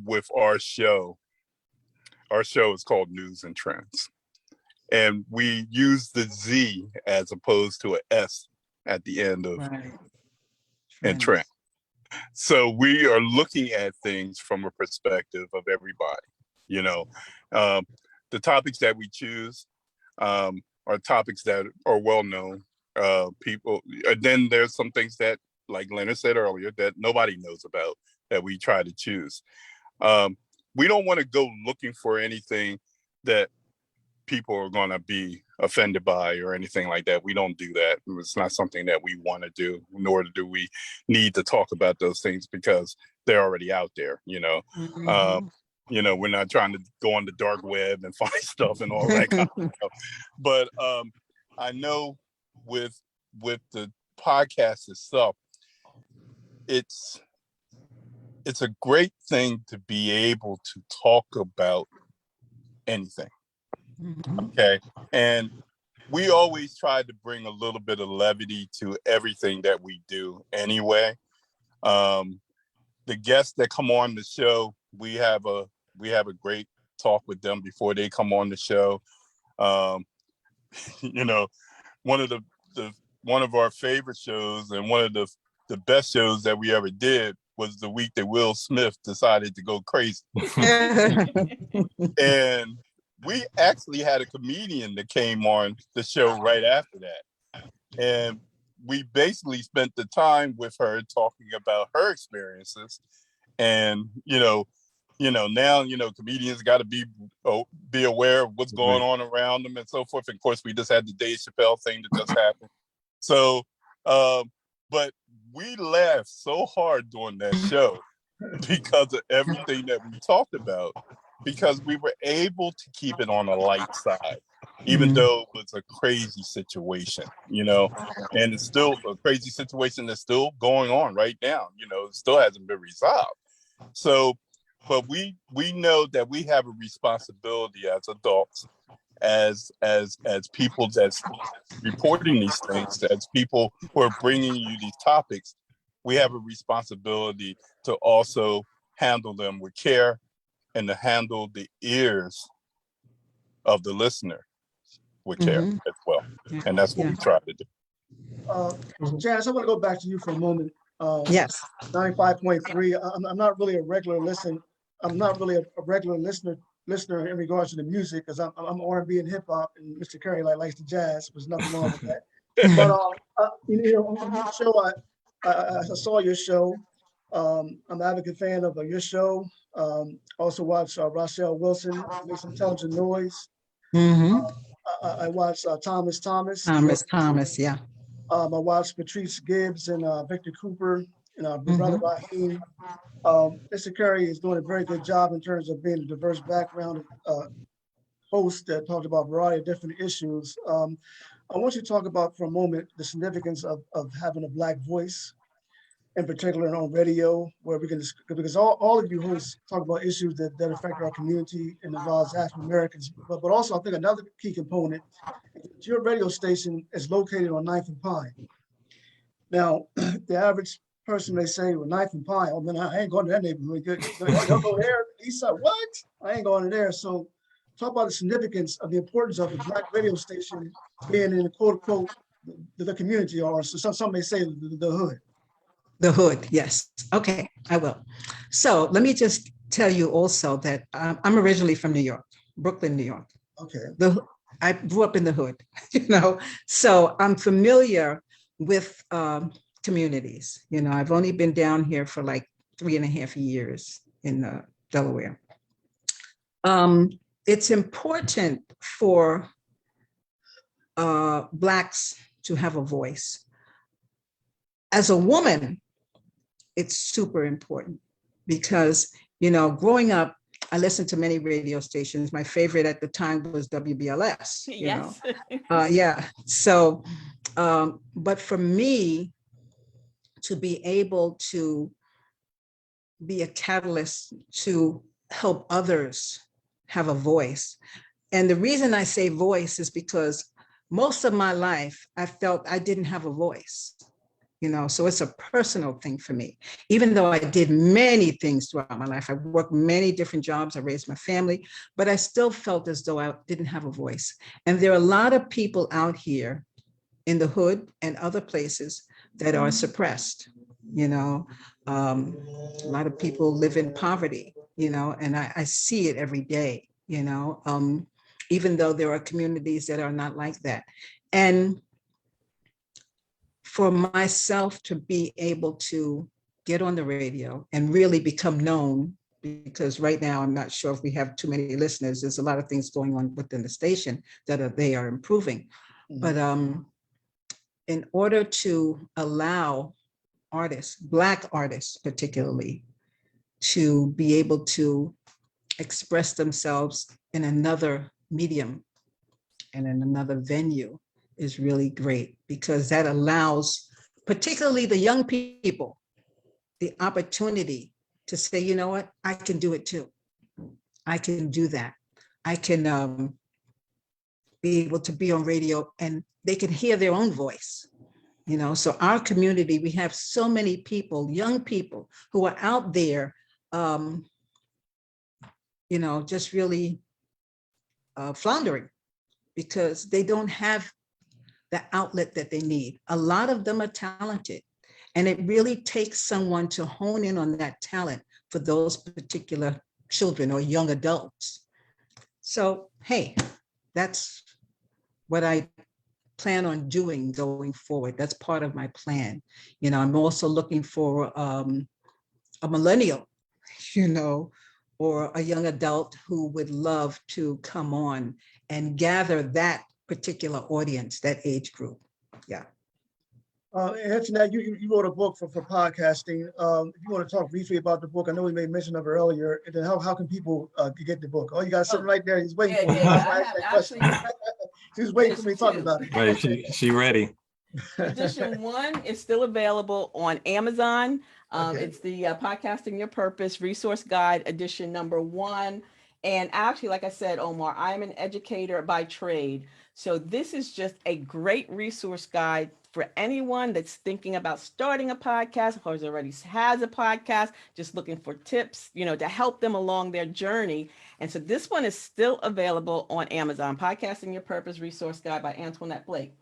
with our show is called News and Trends. And we use the Z as opposed to an S at the end of and trend. So we are looking at things from a perspective of everybody. The topics that we choose are topics that are well known. People. Then there's some things that, like Leonard said earlier, that nobody knows about that we try to choose. We don't want to go looking for anything that people are going to be offended by or anything like that. We don't do that. It's not something that we want to do, nor do we need to talk about those things because they're already out there, we're not trying to go on the dark web and find stuff and all that kind of stuff. But I know with the podcast itself, it's a great thing to be able to talk about anything. Okay. And we always try to bring a little bit of levity to everything that we do anyway. The guests that come on the show, we have a great talk with them before they come on the show. One of our favorite shows and one of the best shows that we ever did was the week that Will Smith decided to go crazy. And we actually had a comedian that came on the show right after that. And we basically spent the time with her talking about her experiences. And, now, comedians got to be aware of what's going on around them and so forth. And of course, we just had the Dave Chappelle thing that just happened. So, but we laughed so hard during that show because of everything that we talked about, because we were able to keep it on the light side, even though it was a crazy situation, and it's still a crazy situation that's still going on right now. It still hasn't been resolved. So, but we know that we have a responsibility as adults, as people that's reporting these things, as people who are bringing you these topics. We have a responsibility to also handle them with care and to handle the ears of the listener with care as well. And that's what we try to do. Janice, I want to go back to you for a moment. Yes. 95.3. I'm not really a regular listener. I'm not really a regular listener in regards to the music, because I'm R&B and hip hop, and Mr. Curry likes the jazz. There's nothing wrong with that. On your show, I saw your show. I'm an advocate fan of your show. Also watch Rochelle Wilson make some intelligent noise. Mhm. I watch Thomas. Thomas, yeah. I watched Patrice Gibbs and Victor Cooper and Brother Mhm. Raheem. Mr. Curry is doing a very good job in terms of being a diverse background host that talked about a variety of different issues. I want you to talk about for a moment the significance of having a Black voice, in particular on radio, where we can, because all of you hosts talk about issues that affect our community and involves African Americans. But also, I think another key component, your radio station is located on 9th and Pine. Now, the average person may say, well, 9th and Pine, oh man, I ain't going to that neighborhood. Y'all go there, east side, what? I ain't going there. So talk about the significance of the importance of a Black radio station being in quote unquote the community, or so some may say the hood. The hood, yes. Okay, I will. So let me just tell you also that I'm originally from New York, Brooklyn, New York. Okay. I grew up in the hood, so I'm familiar with communities. I've only been down here for like 3.5 years in Delaware. It's important for Blacks to have a voice. As a woman, it's super important because, growing up, I listened to many radio stations. My favorite at the time was WBLS. Yes. Yeah. So, but for me to be able to be a catalyst to help others have a voice. And the reason I say voice is because most of my life, I felt I didn't have a voice. So it's a personal thing for me. Even though I did many things throughout my life, I worked many different jobs, I raised my family, but I still felt as though I didn't have a voice. And there are a lot of people out here in the hood and other places that are suppressed. A lot of people live in poverty, and I see it every day, even though there are communities that are not like that. And for myself to be able to get on the radio and really become known, because right now I'm not sure if we have too many listeners. There's a lot of things going on within the station that they are improving. Mm-hmm. But in order to allow artists, Black artists particularly, to be able to express themselves in another medium and in another venue is really great, because that allows particularly the young people the opportunity to say, you know what, I can do it too. I can do that. I can be able to be on radio and they can hear their own voice. So our community, we have so many people, young people who are out there, just really floundering because they don't have the outlet that they need. A lot of them are talented, and it really takes someone to hone in on that talent for those particular children or young adults. So, hey, that's what I plan on doing going forward. That's part of my plan. I'm also looking for a millennial, or a young adult who would love to come on and gather that particular audience, that age group. Yeah. Antionette, you wrote a book for podcasting. If you want to talk briefly about the book, I know we made mention of it earlier. And then how can people get the book? Oh, you got something right there. He's waiting for me. She's waiting for me to talk about it. Right, she ready. Edition 1 is still available on Amazon. Okay. It's the Podcasting Your Purpose Resource Guide, edition number 1. And actually, like I said, Omar, I'm an educator by trade. So this is just a great resource guide for anyone that's thinking about starting a podcast or already has a podcast, just looking for tips, to help them along their journey. And so this one is still available on Amazon, Podcasting Your Purpose Resource Guide by Antionette Blake.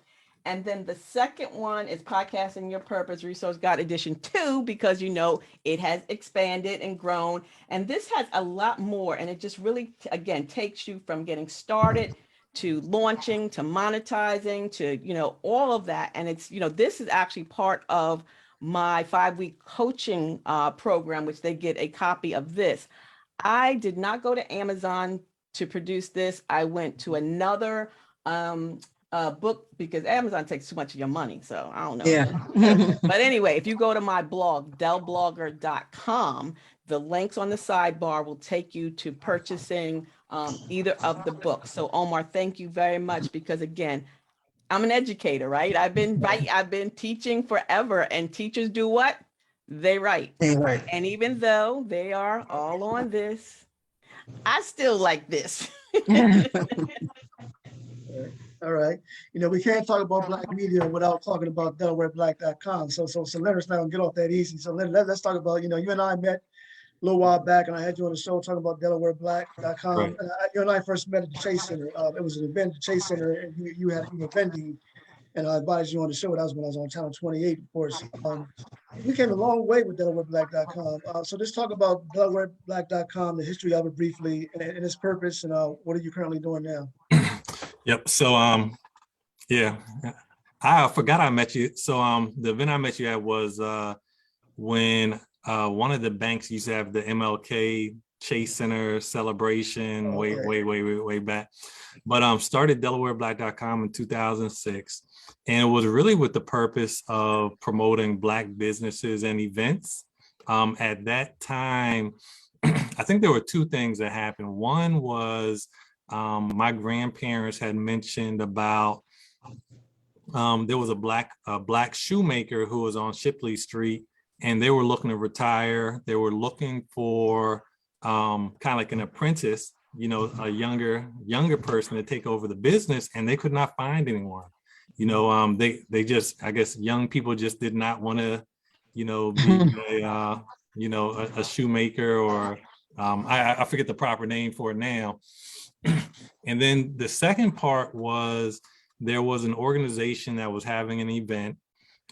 And then the second one is Podcasting Your Purpose Resource Guide Edition 2, because it has expanded and grown. And this has a lot more. And it just really, again, takes you from getting started to launching, to monetizing, to, all of that. And it's, this is actually part of my 5-week coaching program, which they get a copy of this. I did not go to Amazon to produce this. I went to another book because Amazon takes too much of your money. So I don't know. Yeah. But anyway, if you go to my blog, delblogger.com, the links on the sidebar will take you to purchasing either of the books. So Omar, thank you very much, because again, I'm an educator, right? I've been teaching forever, and teachers do what? They write. Right. And even though they are all on this, I still like this. All right. We can't talk about Black media without talking about DelawareBlack.com. So let us not get off that easy. So let's talk about, you and I met a little while back, and I had you on the show talking about DelawareBlack.com. Right. And you and I first met at the Chase Center. It was an event at the Chase Center, and you were vending, and I invited you on the show. That was when I was on Channel 28, of course. We came a long way with DelawareBlack.com. So let's talk about DelawareBlack.com, the history of it briefly, and its purpose, and what are you currently doing now? Yep. So yeah, I forgot I met you. So the event I met you at was when one of the banks used to have the MLK Chase Center celebration way back. But started DelawareBlack.com in 2006. And it was really with the purpose of promoting Black businesses and events. At that time, I think there were two things that happened. One was my grandparents had mentioned about there was a black shoemaker who was on Shipley Street, and they were looking to retire. They were looking for kind of like an apprentice, a younger person to take over the business, and they could not find anyone. They just, I guess young people just did not want to, be a shoemaker, or I forget the proper name for it now. And then the second part was there was an organization that was having an event,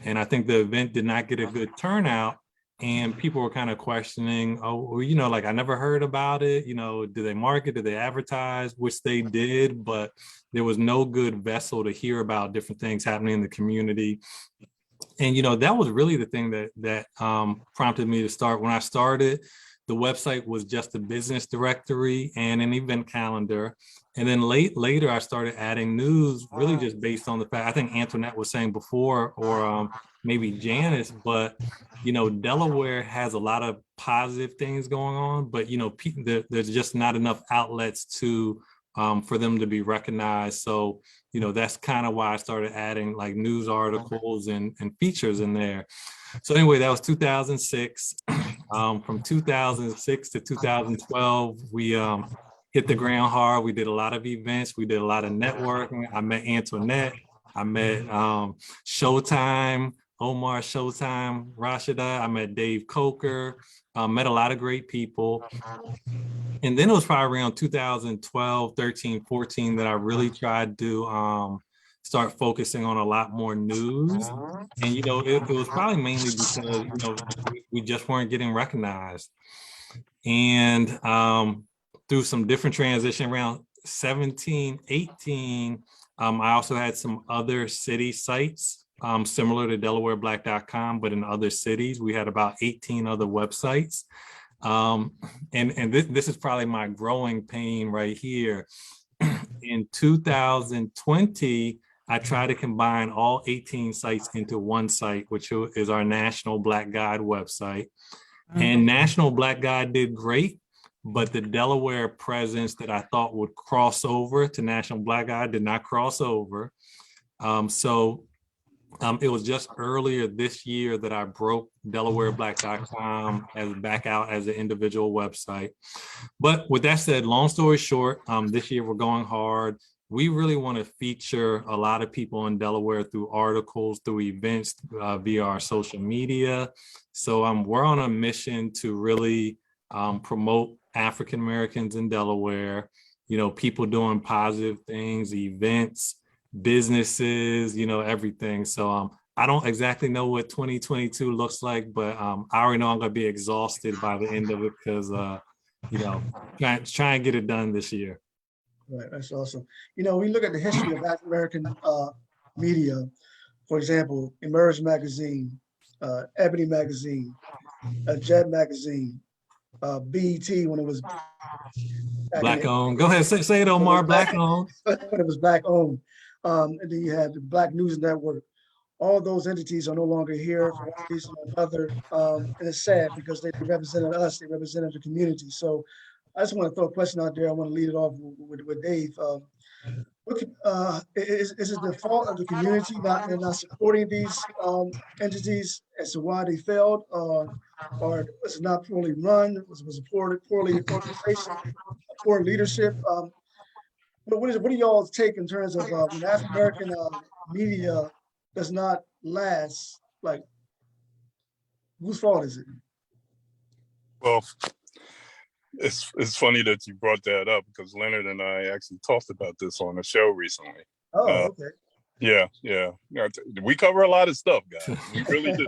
and I think the event did not get a good turnout, and people were kind of questioning, like, I never heard about it, do they market, do they advertise, which they did, but there was no good vessel to hear about different things happening in the community. And, that was really the thing that prompted me to start. When I started, the website was just a business directory and an event calendar. And then later, I started adding news, really just based on the fact, I think Antionette was saying before, or maybe Janice, but, Delaware has a lot of positive things going on, but, there's just not enough outlets for them to be recognized. So, that's kind of why I started adding like news articles and features in there. So anyway, that was 2006. From 2006 to 2012, we hit the ground hard. We did a lot of events. We did a lot of networking. I met Antionette. I met Showtime, Omar Showtime Rashada. I met Dave Coker. Met a lot of great people. And then it was probably around 2012, 13, 14 that I really tried to start focusing on a lot more news. And, it was probably mainly because, we just weren't getting recognized. And through some different transition around 17, 18, I also had some other city sites similar to DelawareBlack.com, but in other cities. We had about 18 other websites. And this is probably my growing pain right here. In 2020, I tried to combine all 18 sites into one site, which is our National Black Guide website. And National Black Guide did great, but the Delaware presence that I thought would cross over to National Black Guide did not cross over. So it was just earlier this year that I broke DelawareBlack.com back out as an individual website. But with that said, long story short, this year we're going hard. We really want to feature a lot of people in Delaware through articles, through events, via our social media. So we're on a mission to really promote African Americans in Delaware, people doing positive things, events, businesses, everything. So I don't exactly know what 2022 looks like, but I already know I'm going to be exhausted by the end of it because, try and get it done this year. Right, that's awesome. You know, we look at the history of African American media, for example, Emerge magazine, Ebony magazine, Jet magazine, BET when it was back in Black the owned. Go ahead, say it, when it was Omar. black, Black owned. when it was black owned. And then you had the Black News Network. All those entities are no longer here for one reason or another. And it's sad because they represented us, they represented the community. So I just want to throw a question out there. I want to lead it off with Dave. Is it the fault of the community not supporting these entities as to why they failed, or was it not poorly run? Was it poorly organization, poor leadership? What do y'all take in terms of when African American media does not last? Like, whose fault is it? Well, it's funny that you brought that up because Leonard and I actually talked about this on a show recently. Oh, okay. Yeah. We cover a lot of stuff, guys. We really do.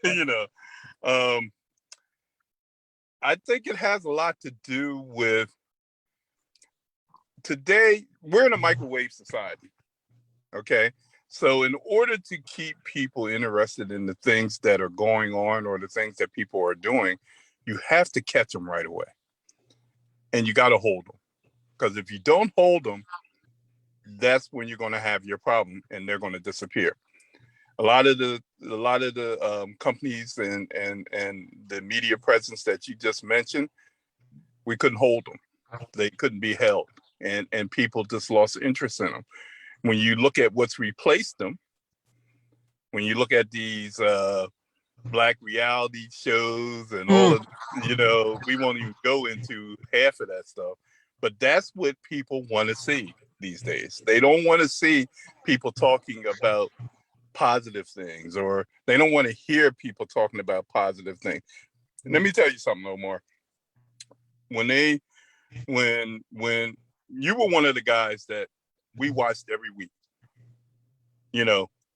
You know, I think it has a lot to do with today. We're in a microwave society. Okay. So in order to keep people interested in the things that are going on or the things that people are doing, you have to catch them right away. And you got to hold them. Because if you don't hold them, that's when you're going to have your problem and they're going to disappear. A lot of the companies and the media presence that you just mentioned, we couldn't hold them. They couldn't be held. And people just lost interest in them. When you look at what's replaced them, when you look at these Black reality shows and all of, we won't even go into half of that stuff, but that's what people want to see these days. They don't want to see people talking about positive things, or they don't want to hear people talking about positive things. And let me tell you something, Omar. When you were one of the guys that we watched every week,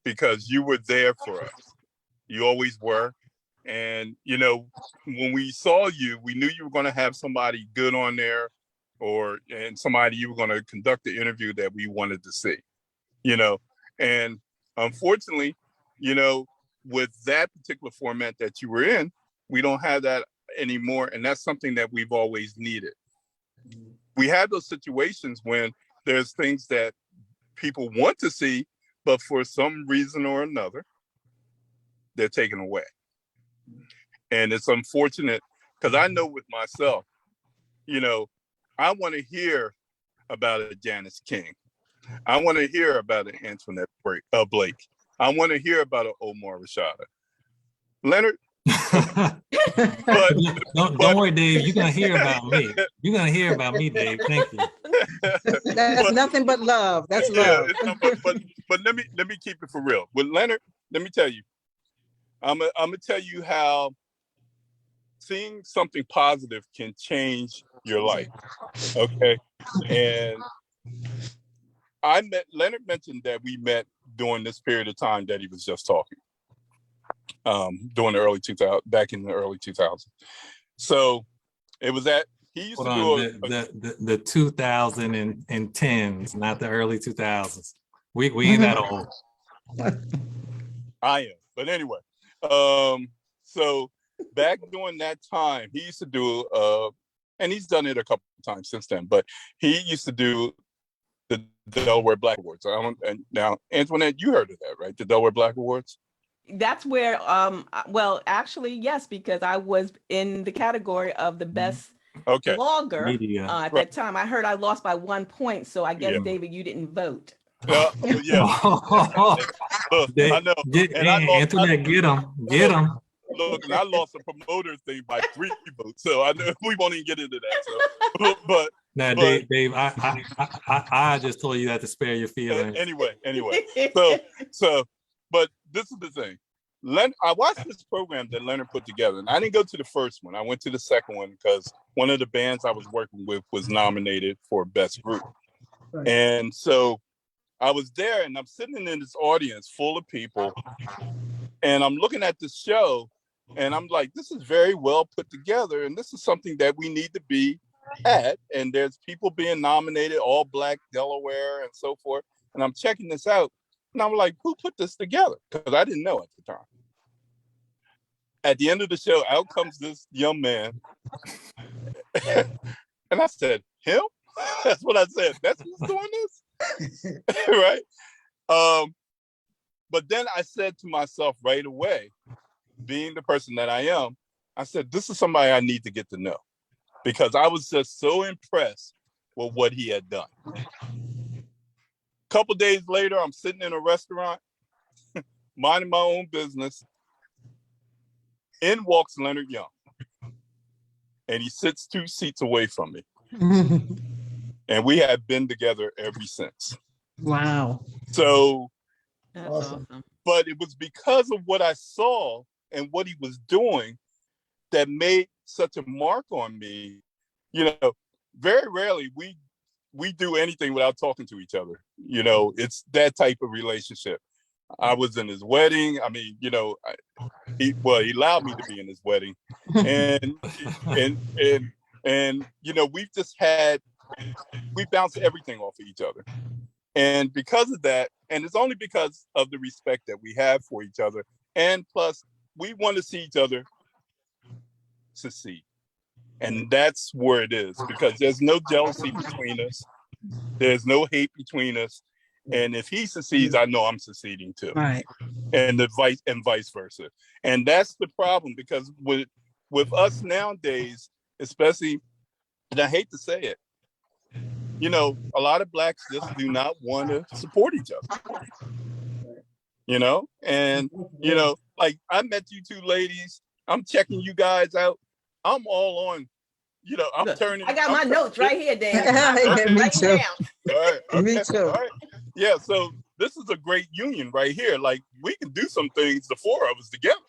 because you were there for us. You always were. And, when we saw you, we knew you were going to have somebody good on there and somebody you were going to conduct the interview that we wanted to see, and unfortunately, with that particular format that you were in, we don't have that anymore. And that's something that we've always needed. We have those situations when there's things that people want to see, but for some reason or another, they're taken away. And it's unfortunate because I know with myself, I want to hear about a Janice King. I want to hear about an Antionette Blake. I want to hear about an Omar Rashada. Leonard. Don't worry, Dave. You're gonna hear about me. You're gonna hear about me, Dave. Thank you. That's nothing but love. That's love. But let me keep it for real. With Leonard, let me tell you. I'm gonna tell you how seeing something positive can change your life. Okay, and Leonard mentioned that we met during this period of time that he was just talking. During the early 2000s, back in the early 2000s. So it was he used to do the 2010s, not the early 2000s. We ain't that old. I am, but anyway. So back during that time, he used to do and he's done it a couple of times since then. But he used to do the Delaware Black Awards. And now, Antionette, you heard of that, right? The Delaware Black Awards. That's where, well, actually, yes, because I was in the category of the best blogger at that time. I heard I lost by 1 point, so I guess, David, you didn't vote. Yeah. Look, I know. Antionette, get him. Look, and I lost the promoter thing by 3 votes, so I know we won't even get into that. So, Dave, I just told you that to spare your feelings. Anyway. So, but this is the thing. I watched this program that Leonard put together, and I didn't go to the first one. I went to the second one because one of the bands I was working with was nominated for Best Group. Right. And so I was there, and I'm sitting in this audience full of people, and I'm looking at this show, and I'm like, this is very well put together, and this is something that we need to be had, and there's people being nominated, all Black Delaware and so forth. And I'm checking this out, and I'm like, who put this together? Because I didn't know at the time. At the end of the show, out comes this young man. And I said, him? That's what I said. That's who's doing this? Right? But then I said to myself right away, being the person that I am, I said, this is somebody I need to get to know, because I was just so impressed with what he had done. A couple days later, I'm sitting in a restaurant, minding my own business. In walks Leonard Young, and he sits 2 seats away from me. And we have been together ever since. Wow. So, That's awesome. but it was because of what I saw and what he was doing that made such a mark on me. You know, very rarely we do anything without talking to each other. You know, it's that type of relationship. I was in his wedding. I mean, you know, he allowed me to be in his wedding, and you know, we bounced everything off of each other. And because of that, and it's only because of the respect that we have for each other, and plus we want to see each other succeed. And that's where it is, because there's no jealousy between us. There's no hate between us. And if he succeeds, I know I'm succeeding too. Right. And vice versa. And that's the problem, because with us nowadays, especially, and I hate to say it, you know, a lot of Blacks just do not want to support each other. You know, and you know, like I met you two ladies. I'm checking you guys out. I'm all on. You know, I'm turning. I got my notes right here, Dan. Me too. All right, okay, Me too. all right. Yeah, so this is a great union right here. Like, we can do some things, the four of us together.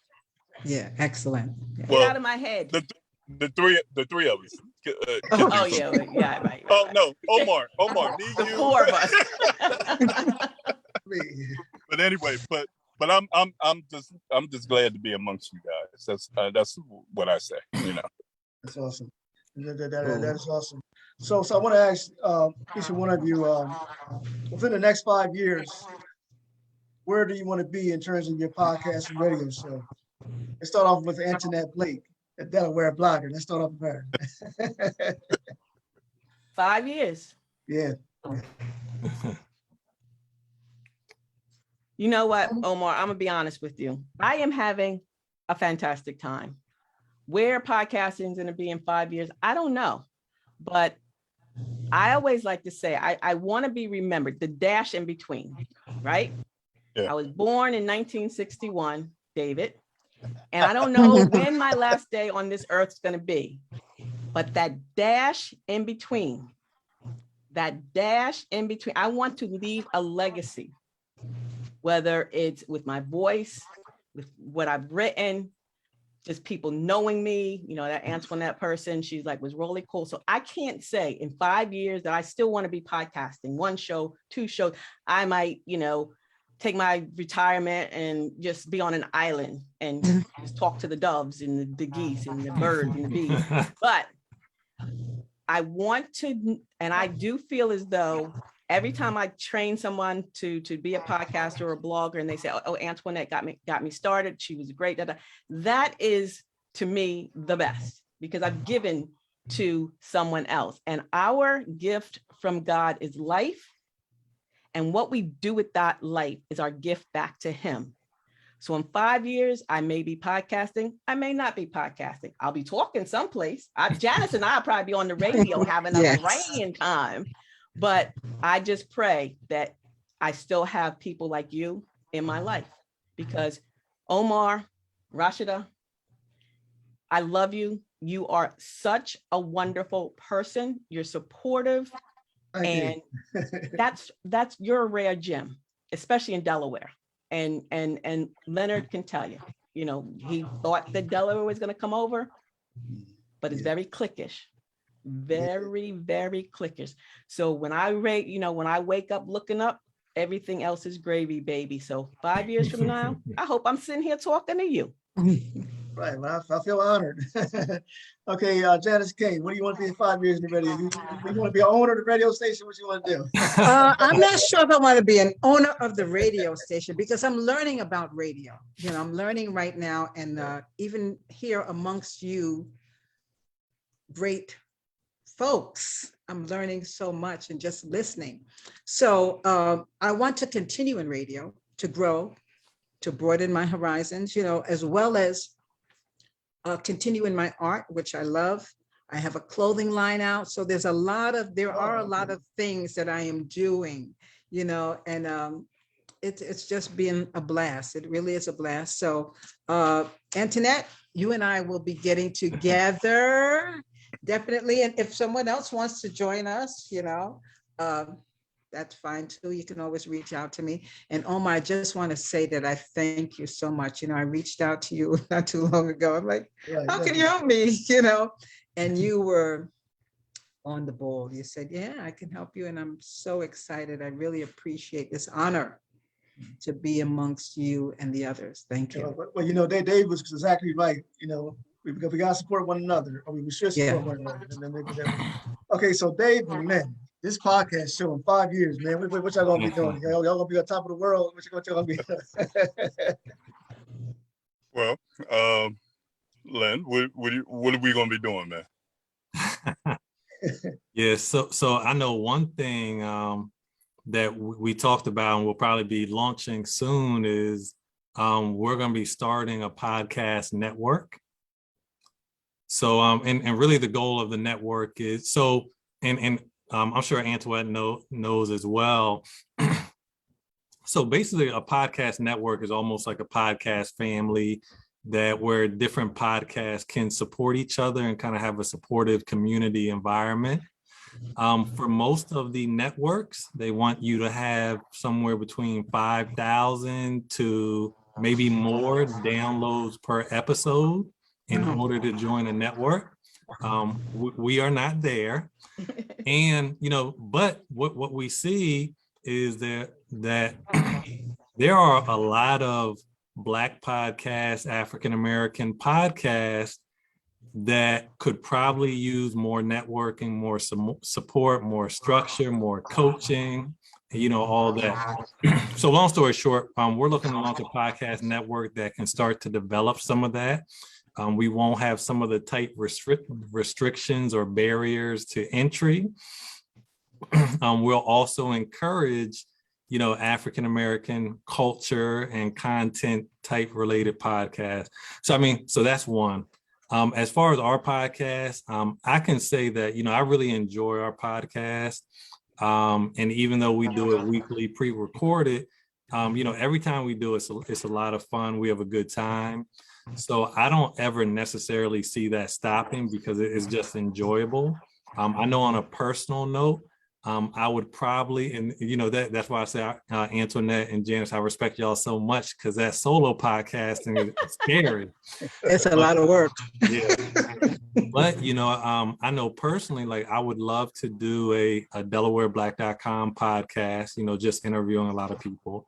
Yeah, excellent. Yeah. Get out of my head. The three of us. Oh yeah, right. Oh no, Omar, me, The you. 4 of us. But anyway, but I'm just glad to be amongst you guys. That's what I say. You know. That's awesome. That is awesome. So I want to ask each one of you, within the next 5 years, where do you want to be in terms of your podcast and radio show? Let's start off with Antionette Blake, a Delaware blogger. Let's start off with her. 5 years. Yeah. You know what, Omar, I'm gonna be honest with you. I am having a fantastic time. Where podcasting is gonna be in 5 years, I don't know. But I always like to say, I want to be remembered, the dash in between, right? Yeah. I was born in 1961, David, and I don't know when my last day on this earth is going to be, but that dash in between, I want to leave a legacy, whether it's with my voice, with what I've written, just people knowing me, you know, that Antionette person, she's like, was really cool. So I can't say in 5 years that I still want to be podcasting, 1 show, 2 shows. I might, you know, take my retirement and just be on an island and just talk to the doves and the geese and the birds and the bees. But I want to, and I do feel as though every time I train someone to be a podcaster or a blogger, and they say, "Oh, Antionette got me started. She was great." That is, to me, the best, because I've given to someone else, and our gift from God is life, and what we do with that life is our gift back to Him. So in 5 years, I may be podcasting. I may not be podcasting. I'll be talking someplace. Janice and I'll probably be on the radio having a praying time. But I just pray that I still have people like you in my life, because Omar, Rashada, I love you. You are such a wonderful person. You're supportive. And that's you're a rare gem, especially in Delaware. And Leonard can tell you, you know, he thought that Delaware was going to come over, but it's very cliquish. Very, very clickers. So when I wake up looking up, everything else is gravy, baby. So 5 years from now, I hope I'm sitting here talking to you. Right. Well, I feel honored. Okay, Janice King, what do you want to be in 5 years in the radio? You want to be an owner of the radio station? What you want to do? I'm not sure if I want to be an owner of the radio station because I'm learning about radio. I'm learning right now, and even here amongst you great folks, I'm learning so much and just listening. So I want to continue in radio, to grow, to broaden my horizons, as well as continue in my art, which I love. I have a clothing line out. So there are a lot of things that I am doing, and it's just been a blast. It really is a blast. So Antionette, you and I will be getting together, definitely. And if someone else wants to join us, that's fine too. You can always reach out to me. And Omar, I just want to say that I thank you so much. I reached out to you not too long ago. I'm like, how can you help me? And you were on the ball. You said, yeah, I can help you. And I'm so excited. I really appreciate this honor to be amongst you and the others. Thank you. Well, Dave was exactly right. We got to support one another, or we should support one another. And then okay, so Dave and Lynn, this podcast show in 5 years, man. What y'all gonna be doing? Y'all gonna be on top of the world? What y'all gonna be? Well, Len, what are we gonna be doing, man? Yeah, so I know one thing that we talked about and we'll probably be launching soon is we're going to be starting a podcast network. So and really the goal of the network is and I'm sure Antionette knows as well. So basically a podcast network is almost like a podcast family where different podcasts can support each other and kind of have a supportive community environment. For most of the networks, they want you to have somewhere between 5,000 to maybe more downloads per episode in order to join a network. We are not there. And, but what we see is that there are a lot of Black podcasts, African-American podcasts that could probably use more networking, more support, more structure, more coaching, all that. So long story short, we're looking to launch a podcast network that can start to develop some of that. We won't have some of the tight restrictions or barriers to entry. We'll also encourage African-American culture and content type related podcasts. So that's one. As far as our podcast, I can say that, I really enjoy our podcast. And even though we do it weekly pre-recorded, every time we do it, it's a lot of fun. We have a good time. So I don't ever necessarily see that stopping because it's just enjoyable. I know on a personal note, I would probably, and that's why I say Antionette and Janice, I respect y'all so much because that solo podcasting is scary. It's a lot of work. Yeah. But I know personally, like I would love to do a DelawareBlack.com podcast, just interviewing a lot of people.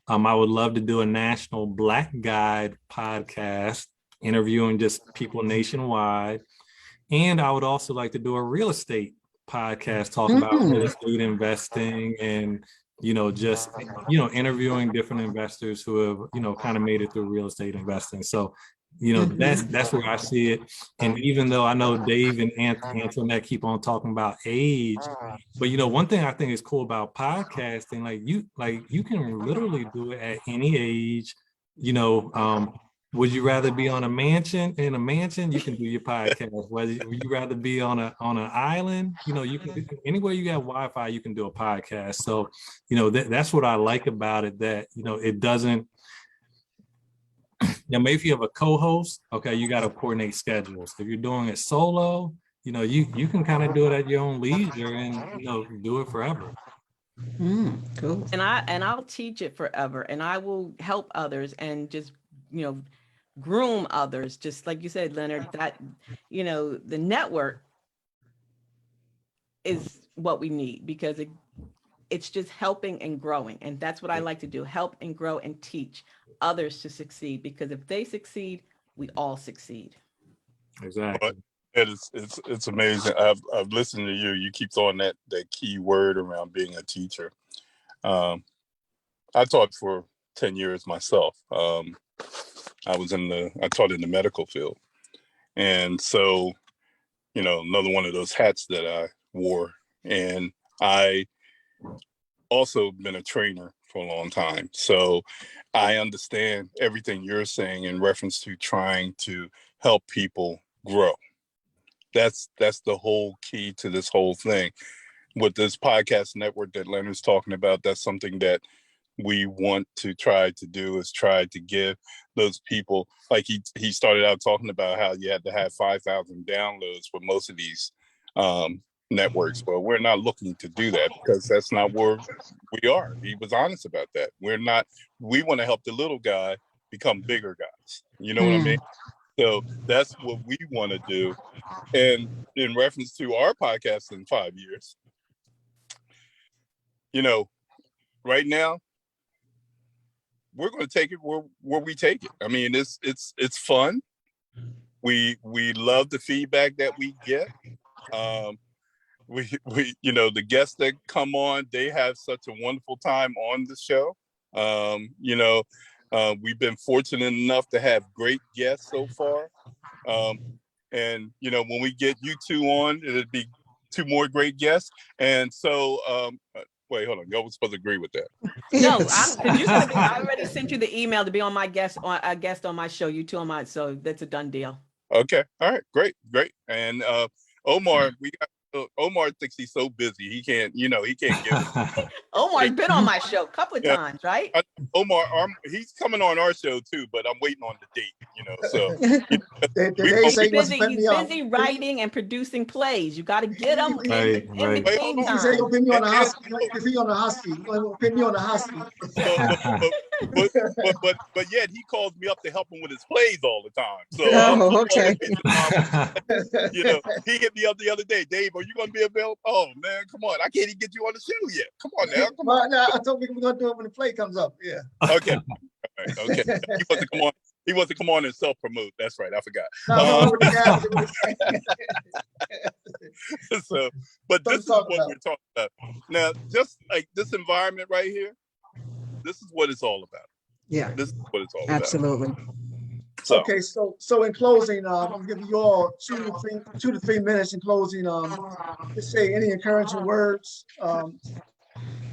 I would love to do a National Black Guide podcast, interviewing just people nationwide. And I would also like to do a real estate podcast, talk about real estate investing and, just, interviewing different investors who have, kind of made it through real estate investing. So, that's where I see it. And even though I know Dave and Antionette keep on talking about age, but one thing I think is cool about podcasting, you can literally do it at any age. Would you rather be in a mansion? You can do your podcast. Would you rather be on an island? You can anywhere you got Wi-Fi, you can do a podcast. So, that's what I like about it. That it doesn't. Now, maybe if you have a co-host, okay, you got to coordinate schedules. If you're doing it solo, you can kind of do it at your own leisure and do it forever. Cool. And I'll teach it forever, and I will help others and just groom others, just like you said, Leonard, that the network is what we need because it's just helping and growing. And that's what I like to do, help and grow and teach others to succeed, because if they succeed, we all succeed. Exactly. It's amazing. I've listened to you. You keep throwing that key word around being a teacher. I taught for 10 years myself. I taught in the medical field. And so, another one of those hats that I wore. And I also been a trainer for a long time. So I understand everything you're saying in reference to trying to help people grow. That's the whole key to this whole thing. With this podcast network that Leonard's talking about, that's something that we want to try to do, is try to give those people, like he started out talking about how you had to have 5,000 downloads for most of these networks, but we're not looking to do that because that's not where we are. He was honest about that. We want to help the little guy become bigger guys. You know what I mean? So that's what we want to do. And in reference to our podcast in 5 years, right now, we're going to take it where we take it. I mean, it's fun. We love the feedback that we get. We the guests that come on, they have such a wonderful time on the show. We've been fortunate enough to have great guests so far. And when we get you two on, it'll be two more great guests. And so wait, hold on. Y'all was supposed to agree with that. No, I already sent you the email to be on my guest on my show. You two on mine, so that's a done deal. Okay. All right. Great. And Omar, Omar thinks he's so busy he can't give it. Omar's been on my show a couple of times, right? Omar, he's coming on our show too, but I'm waiting on the date. So he's busy writing and producing plays. You got to get him in between time. He'll put me on the hot seat. But yet he calls me up to help him with his plays all the time. So okay. He hit me up the other day. Dave, are you going to be available? Oh man, come on! I can't even get you on the show yet. Come on now. Come on. I told you we're going to do it when the play comes up. Yeah. Okay. All right. Okay. He wants to come on and self-promote. That's right. I forgot. But this is what we're talking about. Now, just like this environment right here, this is what it's all about. Yeah. This is what it's all about. Absolutely. Okay, so in closing, I'm giving you all 2 to 3 minutes in closing. Just say any encouraging words.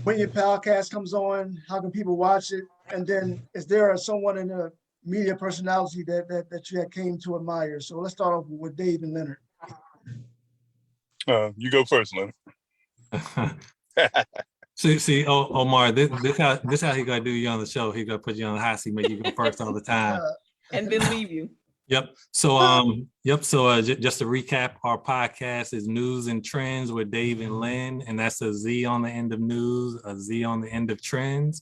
When your podcast comes on, how can people watch it? And then, is there someone in the media personality that you had came to admire? So let's start off with Dave and Leonard. You go first, Leonard. See, Omar, this how he gonna do you on the show. He gonna put you on the hot seat, make you go first all the time, and then leave you. Yep. So just to recap, our podcast is News and Trends with Dave and Lynn, and that's a Z on the end of news, a Z on the end of trends.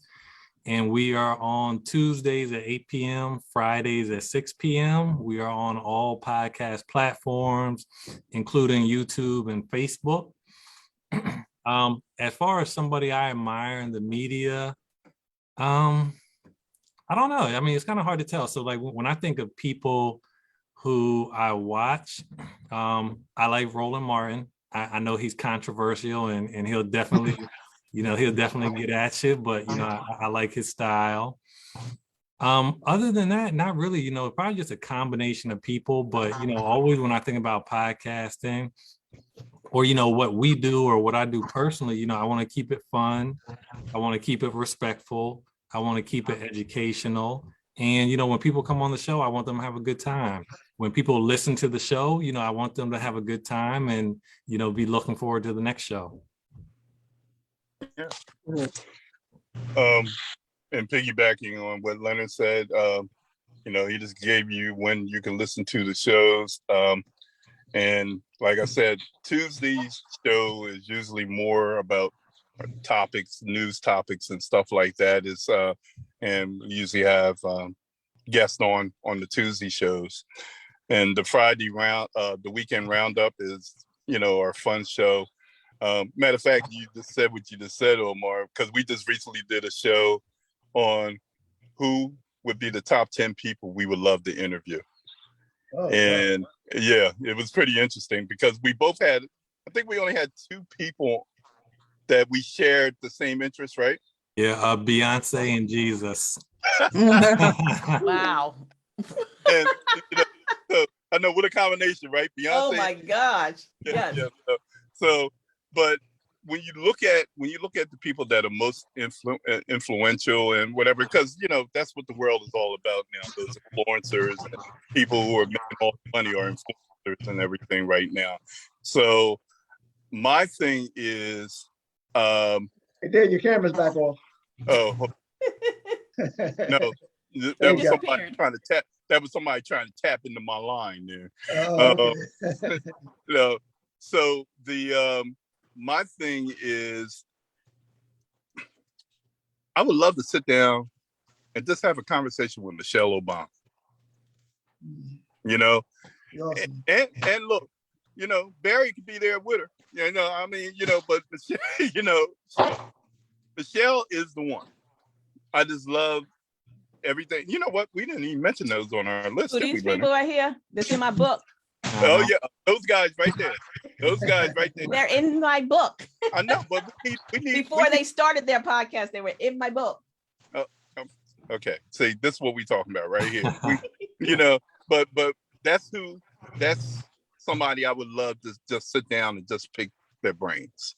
And we are on Tuesdays at 8 p.m., Fridays at 6 p.m. We are on all podcast platforms, including YouTube and Facebook. As far as somebody I admire in the media, I don't know. I mean, it's kind of hard to tell. So like when I think of people who I watch, I like Roland Martin. I know he's controversial and he'll definitely, he'll definitely get at you, but I like his style. Other than that, not really, probably just a combination of people, but always when I think about podcasting or, what we do or what I do personally, I want to keep it fun. I want to keep it respectful. I want to keep it educational. And, when people come on the show, I want them to have a good time. When people listen to the show, I want them to have a good time and, be looking forward to the next show. Yeah. And piggybacking on what Leonard said, he just gave you when you can listen to the shows. And like I said, Tuesday's show is usually more about topics, news topics and stuff like that. And we usually have guests on the Tuesday shows. And the Friday the weekend roundup is, our fun show. Matter of fact, you just said what you just said, Omar, because we just recently did a show on who would be the top 10 people we would love to interview. Oh, wow. And yeah, it was pretty interesting because we both had, I think we only had two people that we shared the same interest, right? Yeah, Beyonce and Jesus. Wow. And you know, so I know what a combination, right? Beyonce. Oh my gosh. Yeah, Yes. yeah. So, but when you look at the people that are most influential and whatever, because that's what the world is all about now. Those influencers and people who are making all the money are influencers and everything right now. So my thing is, Hey, there, your camera's back off. oh no, There that you was go. somebody trying to tap. That was somebody trying to tap into my line there. Oh, okay. So the my thing is, I would love to sit down and just have a conversation with Michelle Obama. Awesome. And look, Barry could be there with her. I mean, but Michelle, Michelle is the one. I just love everything. You know what? We didn't even mention those on our list. So Did these we, people right here, this in my book. Oh yeah, those guys right there. Those guys right there. They're in my book. I know, but we need Before they started their podcast, they were in my book. Okay, see, this is what we're talking about right here. But that's somebody I would love to just sit down and just pick their brains,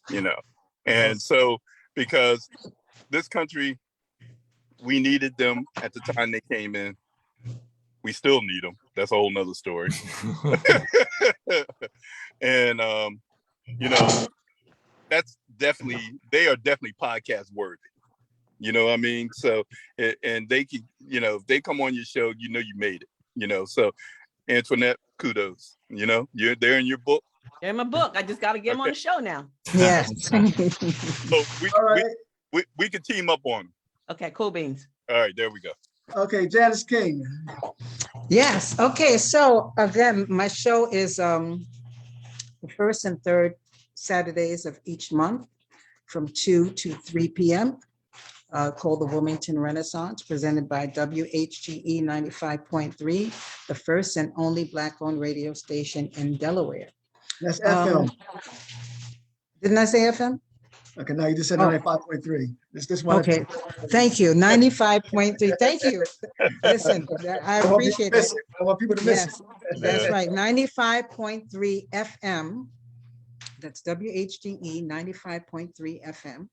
And so, because this country, we needed them at the time they came in. We still need them. That's a whole nother story. And that's definitely, they are definitely podcast worthy. You know what I mean? So, and they can, if they come on your show, you made it, so Antionette, kudos, you're there in your book. They're in my book. I just got to get them on the show now. Yes. So we can team up on them. Okay, cool beans. All right, there we go. Okay, Janice King. Yes. Okay. So again, my show is the first and third Saturdays of each month from 2 to 3 p.m. Called the Wilmington Renaissance, presented by WHGE 95.3, the first and only Black-owned radio station in Delaware. That's FM. Didn't I say FM? Okay, now you just said 95.3. This one. Okay, thank you. 95.3. Thank you. Listen, I appreciate it. I want people to miss Yes, it. that's right. 95.3 FM. That's WHGE 95.3 FM.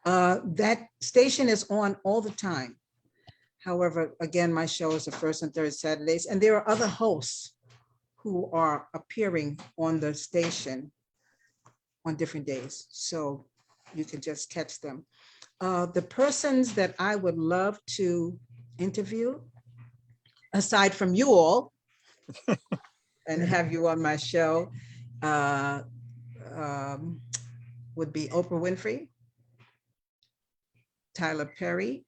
That station is on all the time. However, again, my show is the first and third Saturdays, and there are other hosts who are appearing on the station on different days. So you can just catch them. The persons that I would love to interview, aside from you all, and have you on my show, would be Oprah Winfrey, Tyler Perry,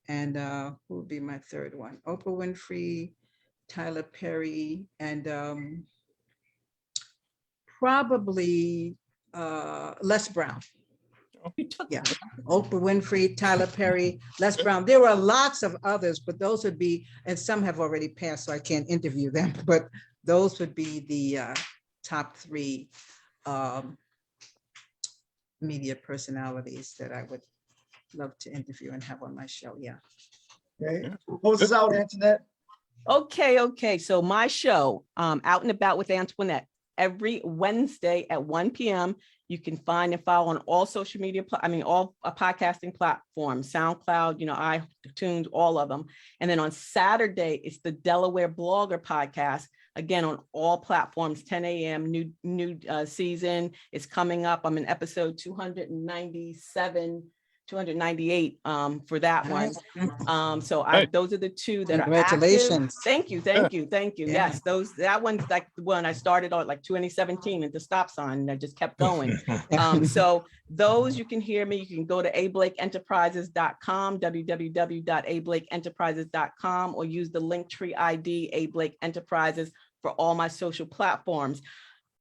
and who would be my third one? Oprah Winfrey, Tyler Perry, and probably Les Brown. Yeah, Oprah Winfrey, Tyler Perry, Les Brown. There were lots of others, but those would be, and some have already passed, so I can't interview them, but those would be the top three media personalities that I would love to interview and have on my show. Yeah. Okay. Close us out, Antionette. Okay. So my show, Out and About with Antionette, every Wednesday at 1 p.m. You can find and follow on all social media, all podcasting platforms, SoundCloud, iTunes, all of them. And then on Saturday, it's the Delaware Blogger podcast. Again, on all platforms, 10 a.m. New season is coming up. I'm in episode 298 for that one. Those are the two that Congratulations. are active. Thank you. Yeah. Yes, that one's like the one I started on like 2017 at the stop sign, and I just kept going. So those you can hear me. You can go to ablakeenterprises.com, www.ablakeenterprises.com, or use the Linktree ID A Blake Enterprises for all my social platforms.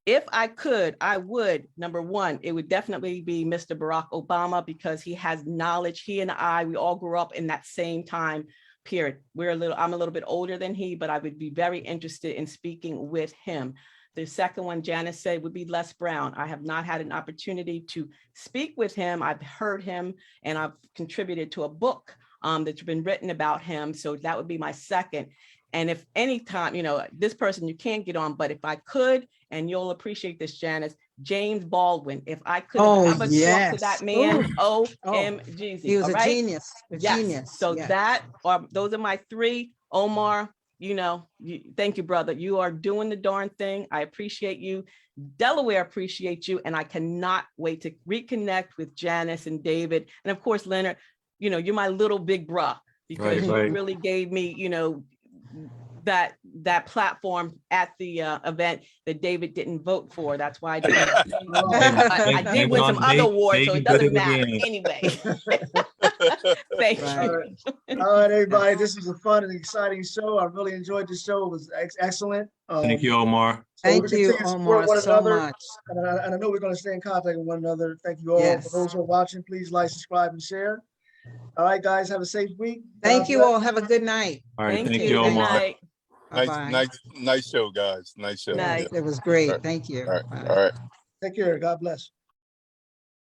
If I could, I would, number one, it would definitely be Mr. Barack Obama, because he has knowledge. He and I, we all grew up in that same time period. I'm a little bit older than he, but I would be very interested in speaking with him. The second one, Janice said, would be Les Brown. I have not had an opportunity to speak with him. I've heard him and I've contributed to a book that's been written about him. So that would be my second. And if anytime, this person you can't get on, but if I could, and you'll appreciate this, Janice, James Baldwin, if I could ever talk to that man, OMG. He was a genius, Yes. So yes. those are my three. Omar, thank you, brother. You are doing the darn thing. I appreciate you. Delaware appreciate you. And I cannot wait to reconnect with Janice and David. And of course, Leonard, you're my little big bruh because you really gave me, that platform at the event that David didn't vote for. That's why I didn't. I did win some other awards, so it doesn't matter anyway. Thank you. All right, everybody. This was a fun and exciting show. I really enjoyed the show. It was excellent. Thank you, Omar. Thank you, Omar, so much. And I know we're going to stay in contact with one another. Thank you all. Yes. For those who are watching, please like, subscribe, and share. All right, guys. Have a safe week. Thank you all. Have a good night. All right. Thank you, Omar. Nice show, guys. Nice show. Nice. It was great. All right. Thank you. All right. Take care. God bless.